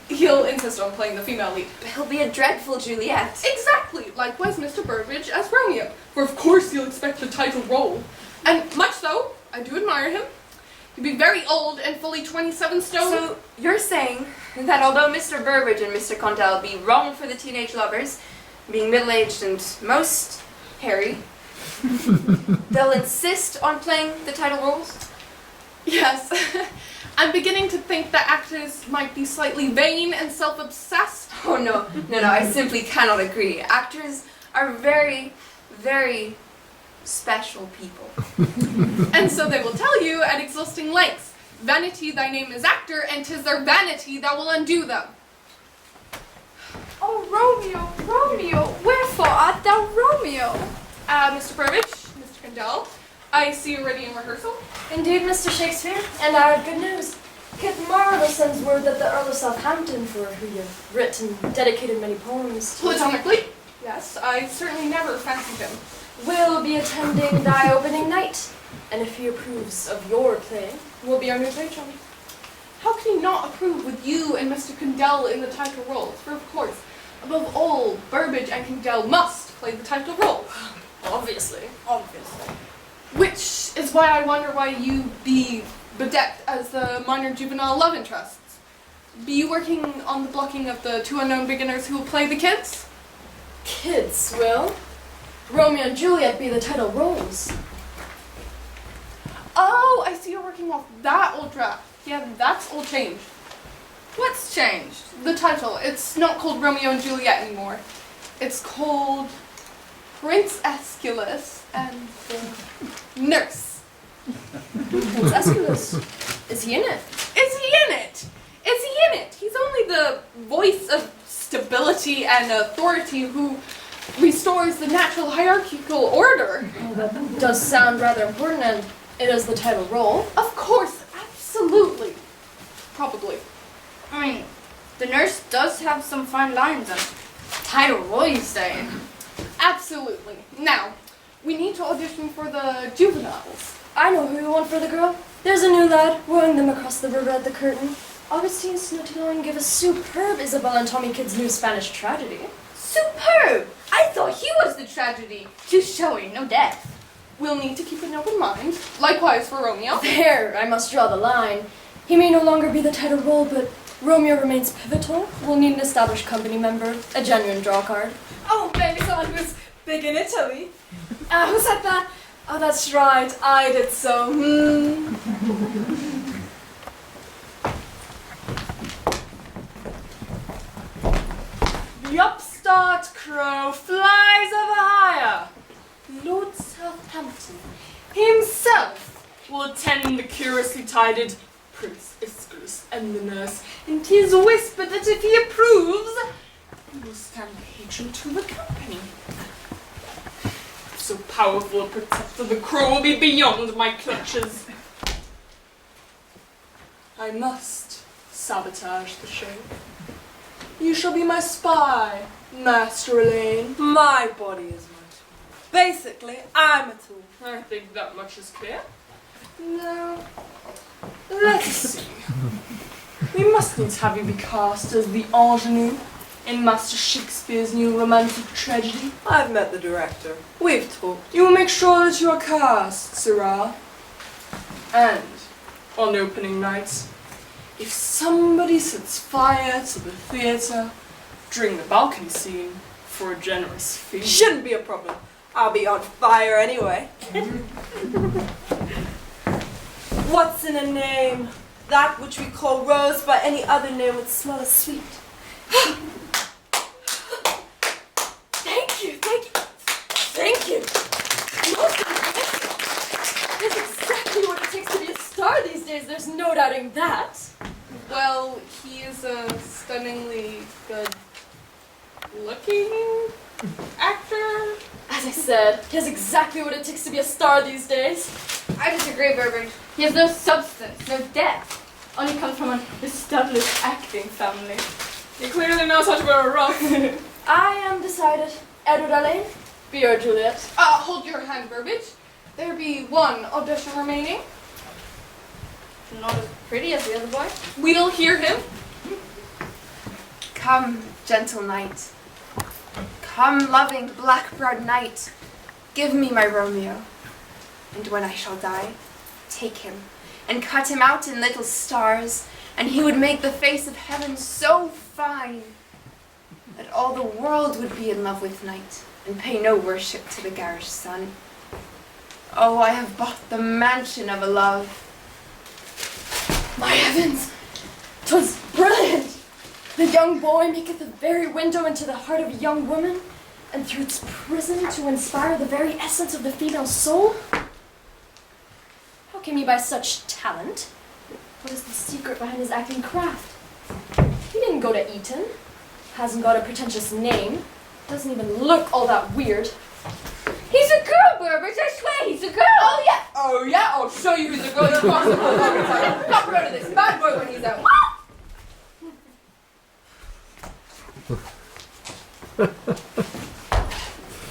Speaker 4: He'll insist on playing the female lead.
Speaker 8: But he'll be a dreadful Juliet.
Speaker 4: Exactly! Likewise Mr. Burbage as Romeo. For of course you'll expect the title role. And much so, I do admire him. He'd be very old and fully 27 stone.
Speaker 8: So, you're saying that although Mr. Burbage and Mr. Condell be wrong for the teenage lovers, being middle-aged and most hairy, they'll insist on playing the title roles?
Speaker 4: Yes. I'm beginning to think that actors might be slightly vain and self-obsessed.
Speaker 8: Oh no, I simply cannot agree. Actors are very, very special people.
Speaker 4: And so they will tell you at exhausting lengths, vanity thy name is actor, and 'tis their vanity that will undo them.
Speaker 3: Oh, Romeo, wherefore art thou Romeo?
Speaker 4: Mr. Burbage, Mr. Condell, I see you're ready in rehearsal.
Speaker 15: Indeed, Mr. Shakespeare, and I have good news. Kit Marlowe sends word that the Earl of Southampton, for who you've written and dedicated many poems to,
Speaker 4: Platonically? Yes, I certainly never fancied him.
Speaker 15: will be attending thy opening night, and if he approves of your play, will be our new patron.
Speaker 4: How can he not approve with you and Mr. Condell in the title roles? For of course, above all, Burbage and Condell must play the title roles.
Speaker 15: Obviously.
Speaker 4: Which is why I wonder why you be bedecked as the minor juvenile love interests. Be you working on the blocking of the two unknown beginners who will play the kids?
Speaker 15: Kids, will Romeo and Juliet be the title roles?
Speaker 4: Oh, I see you're working off that old draft. Yeah, that's all changed.
Speaker 8: What's changed?
Speaker 4: The title. It's not called Romeo and Juliet anymore. It's called Prince Aeschylus and the Nurse.
Speaker 15: Prince Aeschylus. Is he in it?
Speaker 4: Is he in it? Is he in it? He's only the voice of stability and authority who restores the natural hierarchical order.
Speaker 15: Well, that does sound rather important, and it is the title role.
Speaker 4: Of course, absolutely. Probably.
Speaker 11: I mean, the nurse does have some fine lines and title role, you say.
Speaker 4: Absolutely. Now, we need to audition for the juveniles.
Speaker 15: I know who you want for the girl. There's a new lad rowing them across the river at the curtain. Augustine Snotillon gave us superb Isabel and Tommy Kid's new Spanish tragedy.
Speaker 11: Superb! I thought he was the tragedy. Too showy, no death.
Speaker 4: We'll need to keep an open mind. Likewise for Romeo.
Speaker 15: There, I must draw the line. He may no longer be the title role, but Romeo remains pivotal. We'll need an established company member, a genuine draw card.
Speaker 3: Oh, maybe someone who's big in Italy.
Speaker 15: Who said that? Oh, that's right. I did so.
Speaker 14: The upstart crow flies over higher. Lord Southampton himself will attend the curiously titled Prince Aeschylus and the Nurse, and 'tis whispered that if he approves, he will stand patron to the company. So powerful a protector, the crow will be beyond my clutches. I must sabotage the show. You shall be my spy, Master Elaine. My body is my tool. Basically, I'm a tool. I think that much is clear. Now, let's see. We must needs have you be cast as the ingenue in Master Shakespeare's new romantic tragedy.
Speaker 5: I've met the director. We've talked.
Speaker 14: You will make sure that you are cast, Sirrah. And, on opening night, if somebody sets fire to the theatre during the balcony scene for a generous fee...
Speaker 5: Shouldn't be a problem. I'll be on fire anyway. What's in a name? That which we call rose by any other name would smell as sweet.
Speaker 15: Thank you. Most impressive. That's exactly what it takes to be a star these days. There's no doubting that.
Speaker 4: Well, he is a stunningly good-looking actor.
Speaker 15: As I said, he has exactly what it takes to be a star these days.
Speaker 3: I disagree, Burbage. He has no substance, no depth. Only comes from an established acting family.
Speaker 14: He clearly knows how to wear a ruff.
Speaker 15: I am decided. Edward Alleyne, be your Juliet.
Speaker 4: Hold your hand, Burbage. There be one audition remaining.
Speaker 3: Not as pretty as the other boy.
Speaker 4: We'll hear him.
Speaker 8: Come, gentle knight. Come, loving black-browed knight. Give me my Romeo. And when I shall die, take him and cut him out in little stars, and he would make the face of heaven so fine that all the world would be in love with night and pay no worship to the garish sun. Oh, I have bought the mansion of a love.
Speaker 15: My heavens! 'Twas brilliant! The young boy maketh a very window into the heart of a young woman, and through its prism to inspire the very essence of the female soul? How came he by such talent? What is the secret behind his acting craft? He didn't go to Eton, hasn't got a pretentious name, doesn't even look all that weird.
Speaker 3: He's a girl, Burbage, I swear he's a girl!
Speaker 8: Oh yeah, I'll show you who's a girl. You're possible. Not proud of this bad boy when he's out.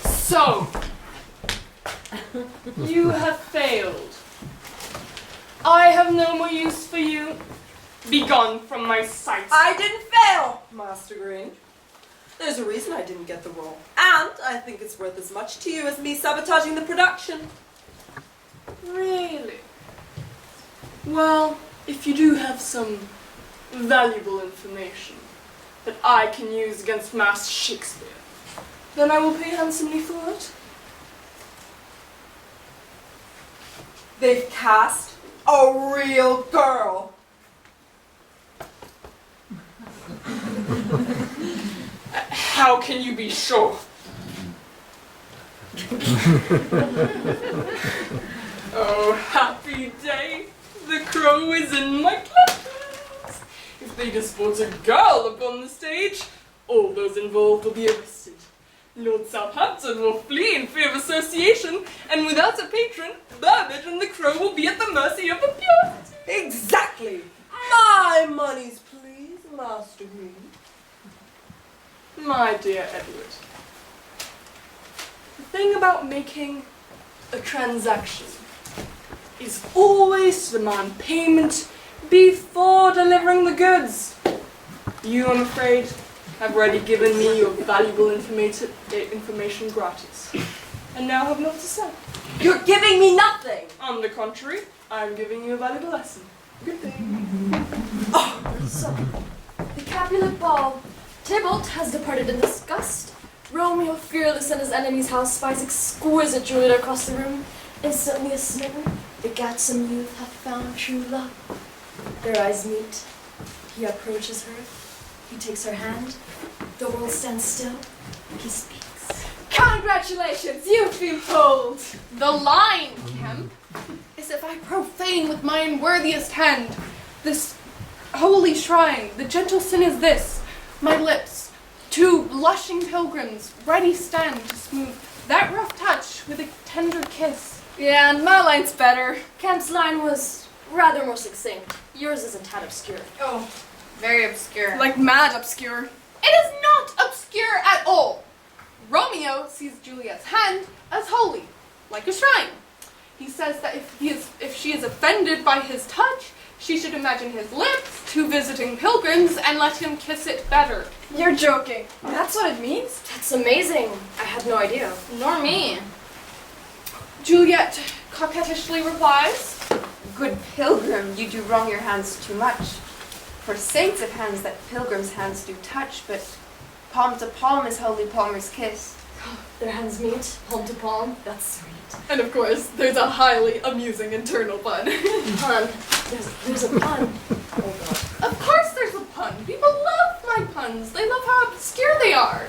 Speaker 14: So, you have failed. I have no more use for you. Begone from my sight.
Speaker 5: I didn't fail, Master Green. There's a reason I didn't get the role. And I think it's worth as much to you as me sabotaging the production.
Speaker 14: Really? Well, if you do have some valuable information that I can use against Master Shakespeare, then I will pay handsomely for it.
Speaker 5: They've cast a real girl.
Speaker 14: How can you be sure? Oh, happy day! The crow is in my clutches! If they dispose a girl upon the stage, all those involved will be arrested. Lord Southampton will flee in fear of association, and without a patron, Burbage and the crow will be at the mercy of the purity.
Speaker 5: Exactly! My monies, please, Master Green.
Speaker 14: My dear Edward, the thing about making a transaction is always to demand payment before delivering the goods. You, I'm afraid, have already given me your valuable information gratis, and now have naught to say.
Speaker 5: You're giving me nothing!
Speaker 14: On the contrary, I'm giving you a valuable lesson. Good thing.
Speaker 15: So, the Capulet ball. Tybalt has departed in disgust. Romeo, fearless in his enemy's house, spies exquisite Juliet across the room. Instantly is smitten, the gadsome youth hath found true love. Their eyes meet. He approaches her. He takes her hand. The world stands still. He speaks.
Speaker 4: Congratulations, you've been pulled. The line, Kemp, is if I profane with my unworthiest hand this holy shrine, the gentle sin is this, my lips, two blushing pilgrims, ready stand to smooth that rough touch with a tender kiss.
Speaker 3: Yeah, and my line's better.
Speaker 15: Kemp's line was rather more succinct. Yours is a tad obscure.
Speaker 3: Oh, very obscure.
Speaker 4: Like mad obscure. It is not obscure at all. Romeo sees Juliet's hand as holy, like a shrine. He says that if she is offended by his touch, she should imagine his lips, two visiting pilgrims, and let him kiss it better.
Speaker 3: You're joking. That's what it means?
Speaker 15: That's amazing. I had no idea.
Speaker 3: Nor me.
Speaker 4: Juliet coquettishly replies,
Speaker 8: Good pilgrim, you do wrong your hands too much. For saints have hands that pilgrims' hands do touch, but palm to palm is holy palmer's kiss.
Speaker 15: Their hands meet, palm to palm. That's sweet.
Speaker 4: and of course, there's a highly amusing internal pun.
Speaker 15: Pun. There's a pun. Oh god.
Speaker 4: Of course there's a pun. People love my puns. They love how obscure they are.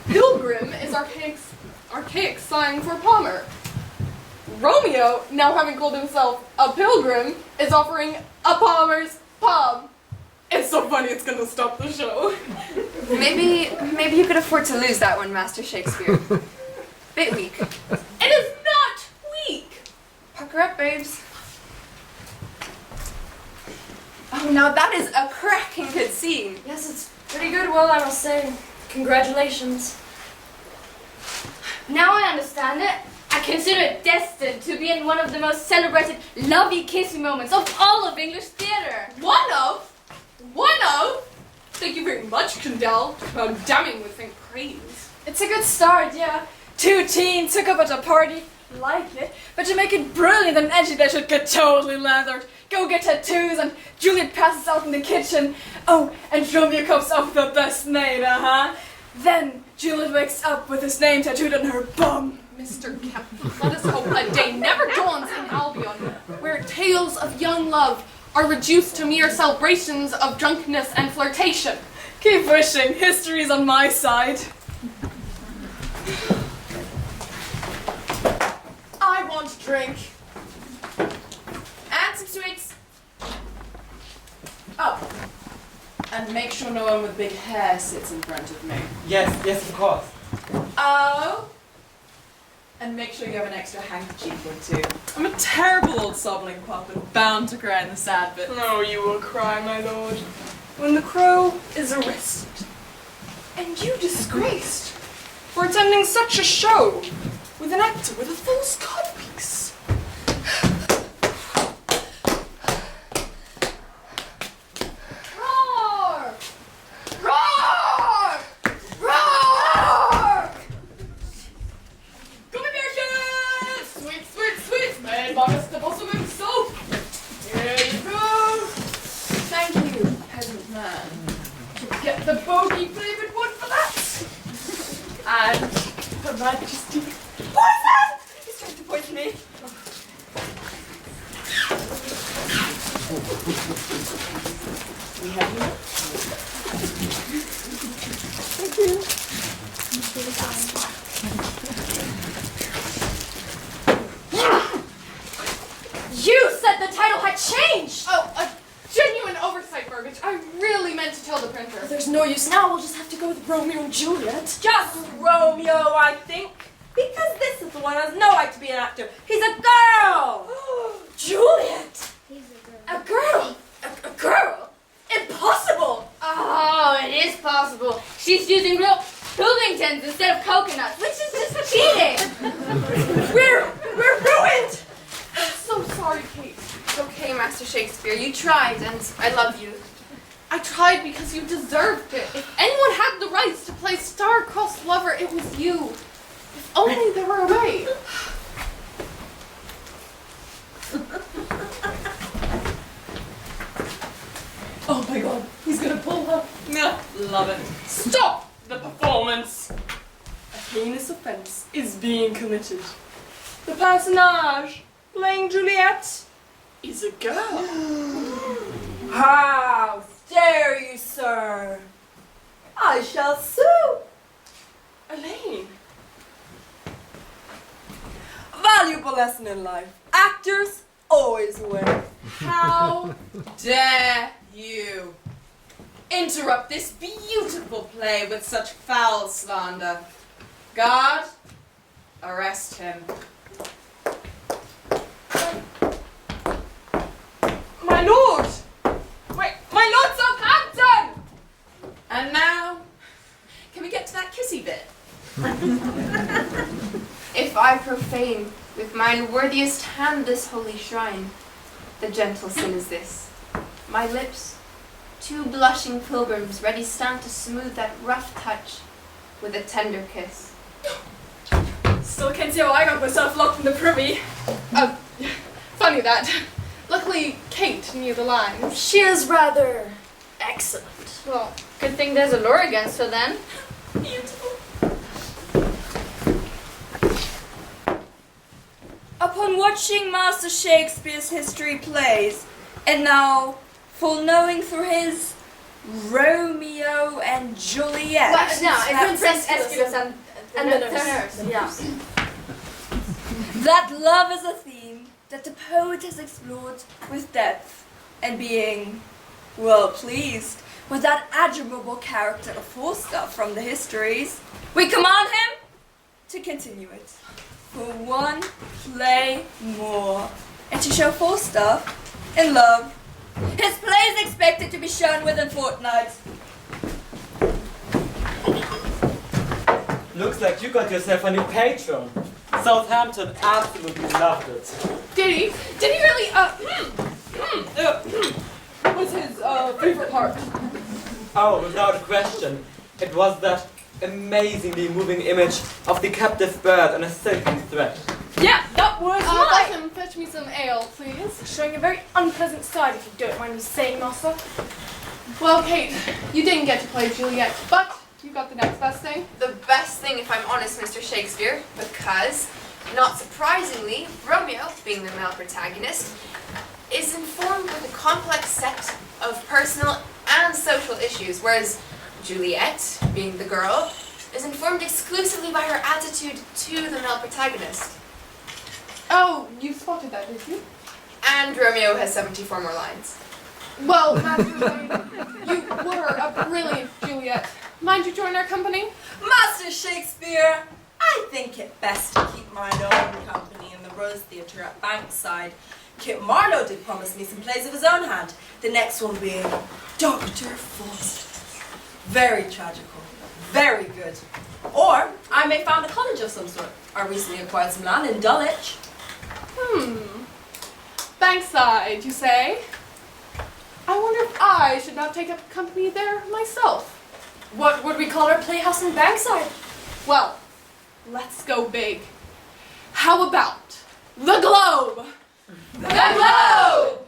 Speaker 4: Pilgrim is archaic slang for palmer. Romeo, now having called himself a pilgrim, is offering a palmer's Bob! It's so funny it's gonna stop the show.
Speaker 8: Maybe you could afford to lose that one, Master Shakespeare. Bit weak.
Speaker 4: It is not weak!
Speaker 8: Pucker up, babes. Oh, now that is a cracking good scene.
Speaker 15: Yes, it's pretty good, well, I must say. Congratulations.
Speaker 3: Now I understand it. I consider it destined to be in one of the most celebrated lovey kissy moments of all of English theatre.
Speaker 4: One of? Thank you very much, Condell. How damning would think praise.
Speaker 15: It's a good start, yeah. Two teens hook up at a party, like it, but to make it brilliant and edgy they should get totally leathered, go get tattoos, and Juliet passes out in the kitchen. Oh, and Romeo comes up with the best maid, Then Juliet wakes up with his name tattooed on her bum.
Speaker 4: Mr. Captain, let us hope a day never dawns in Albion where tales of young love are reduced to mere celebrations of drunkenness and flirtation.
Speaker 15: Keep wishing, history's on my side.
Speaker 4: I want drink.
Speaker 8: And some sweets.
Speaker 2: Oh. And make sure no one with big hair sits in front of me.
Speaker 10: Yes, of course.
Speaker 2: Oh. And make sure you have an extra handkerchief or two. I'm a terrible old sobbing puppet, bound to cry in the sad bit.
Speaker 14: Oh, you will cry, my lord, when the crow is arrested. And you disgraced for attending such a show with an actor with a false codpiece.
Speaker 3: Roar! Roar! Roar!
Speaker 4: Sweet, made by Mr. Possum himself. Here you go.
Speaker 2: Thank you, peasant man.
Speaker 4: Get the bogey-flavored one for that. And Her Majesty.
Speaker 11: Poison! He's trying to poison me.
Speaker 2: We have you.
Speaker 11: Thank you.
Speaker 3: You said the title had changed!
Speaker 4: Oh, a genuine oversight, Burbage. I really meant to tell the printer.
Speaker 15: There's no use now, we'll just have to go with Romeo and Juliet.
Speaker 5: Just Romeo, I think. Because this is the one who has no right to be an actor. He's a girl!
Speaker 15: Juliet!
Speaker 3: A girl! A girl? Impossible! Oh, it is possible. She's using real Pilkingtons instead of coconuts, which is just cheating.
Speaker 11: We're ruined!
Speaker 4: I'm so sorry, Kate.
Speaker 8: It's okay, Master Shakespeare. You tried, and I love you.
Speaker 4: I tried because you deserved it. If anyone had the rights to play star-crossed lover, it was you. If only there were a way.
Speaker 2: Oh my god, he's gonna pull her. Yeah, love it.
Speaker 14: Stop the performance! A heinous offense is being committed. The personage playing Juliet is a girl.
Speaker 5: How dare you, sir? I shall sue.
Speaker 14: Elaine.
Speaker 5: Valuable lesson in life. Actors always win.
Speaker 2: How dare you interrupt this beautiful play with such foul slander? Guard, arrest him.
Speaker 4: My lord! My lord Southampton!
Speaker 2: And now, can we get to that kissy bit?
Speaker 8: If I profane with mine worthiest hand this holy shrine, the gentle sin is this. My lips, two blushing pilgrims, ready stand to smooth that rough touch with a tender kiss.
Speaker 15: Still can't see how I got myself locked in the privy.
Speaker 4: Funny that. Luckily, Kate knew the lines.
Speaker 15: She is rather excellent.
Speaker 3: Well, good thing there's a law against her then.
Speaker 15: Beautiful.
Speaker 11: Upon watching Master Shakespeare's history plays, and now full knowing through his Romeo and Juliet.
Speaker 3: Well, no, it's Princess Aeschylus and the nurse.
Speaker 15: Yeah.
Speaker 11: That love is a theme that the poet has explored with depth, and being Well pleased with that admirable character of Falstaff from the histories, we command him to continue it for one play more, and to show Falstaff in love. His play is expected to be shown within fortnight.
Speaker 10: Looks like you got yourself a new patron. Southampton absolutely loved it.
Speaker 4: Did he? Did he really? What was his favorite part?
Speaker 10: Oh, without question. It was that amazingly moving image of the captive bird on a silken thread.
Speaker 4: Yeah, that was mine. Let him fetch me some ale, please.
Speaker 15: Showing a very unpleasant side, if you don't mind me saying, Master.
Speaker 7: Well, Kate, you didn't get to play Juliet, but you got the next best thing.
Speaker 8: The best thing, if I'm honest, Mr. Shakespeare, because, not surprisingly, Romeo, being the male protagonist, is informed with a complex set of personal and social issues, whereas Juliet, being the girl, is informed exclusively by her attitude to the male protagonist.
Speaker 7: Oh, you spotted that, did you?
Speaker 8: And Romeo has 74 more lines.
Speaker 7: Well, Master Wayne, you were a brilliant Juliet. Mind you join our company?
Speaker 5: Master Shakespeare, I think it best to keep my own company in the Rose Theatre at Bankside. Kit Marlowe did promise me some plays of his own hand, the next one being Dr. Faustus. Very tragical, very good. Or I may found a college of some sort. I recently acquired some land in Dulwich.
Speaker 7: Bankside, you say? I wonder if I should not take up company there myself.
Speaker 15: What would we call our playhouse in Bankside?
Speaker 7: Well, let's go big. How about the Globe?
Speaker 8: The Globe!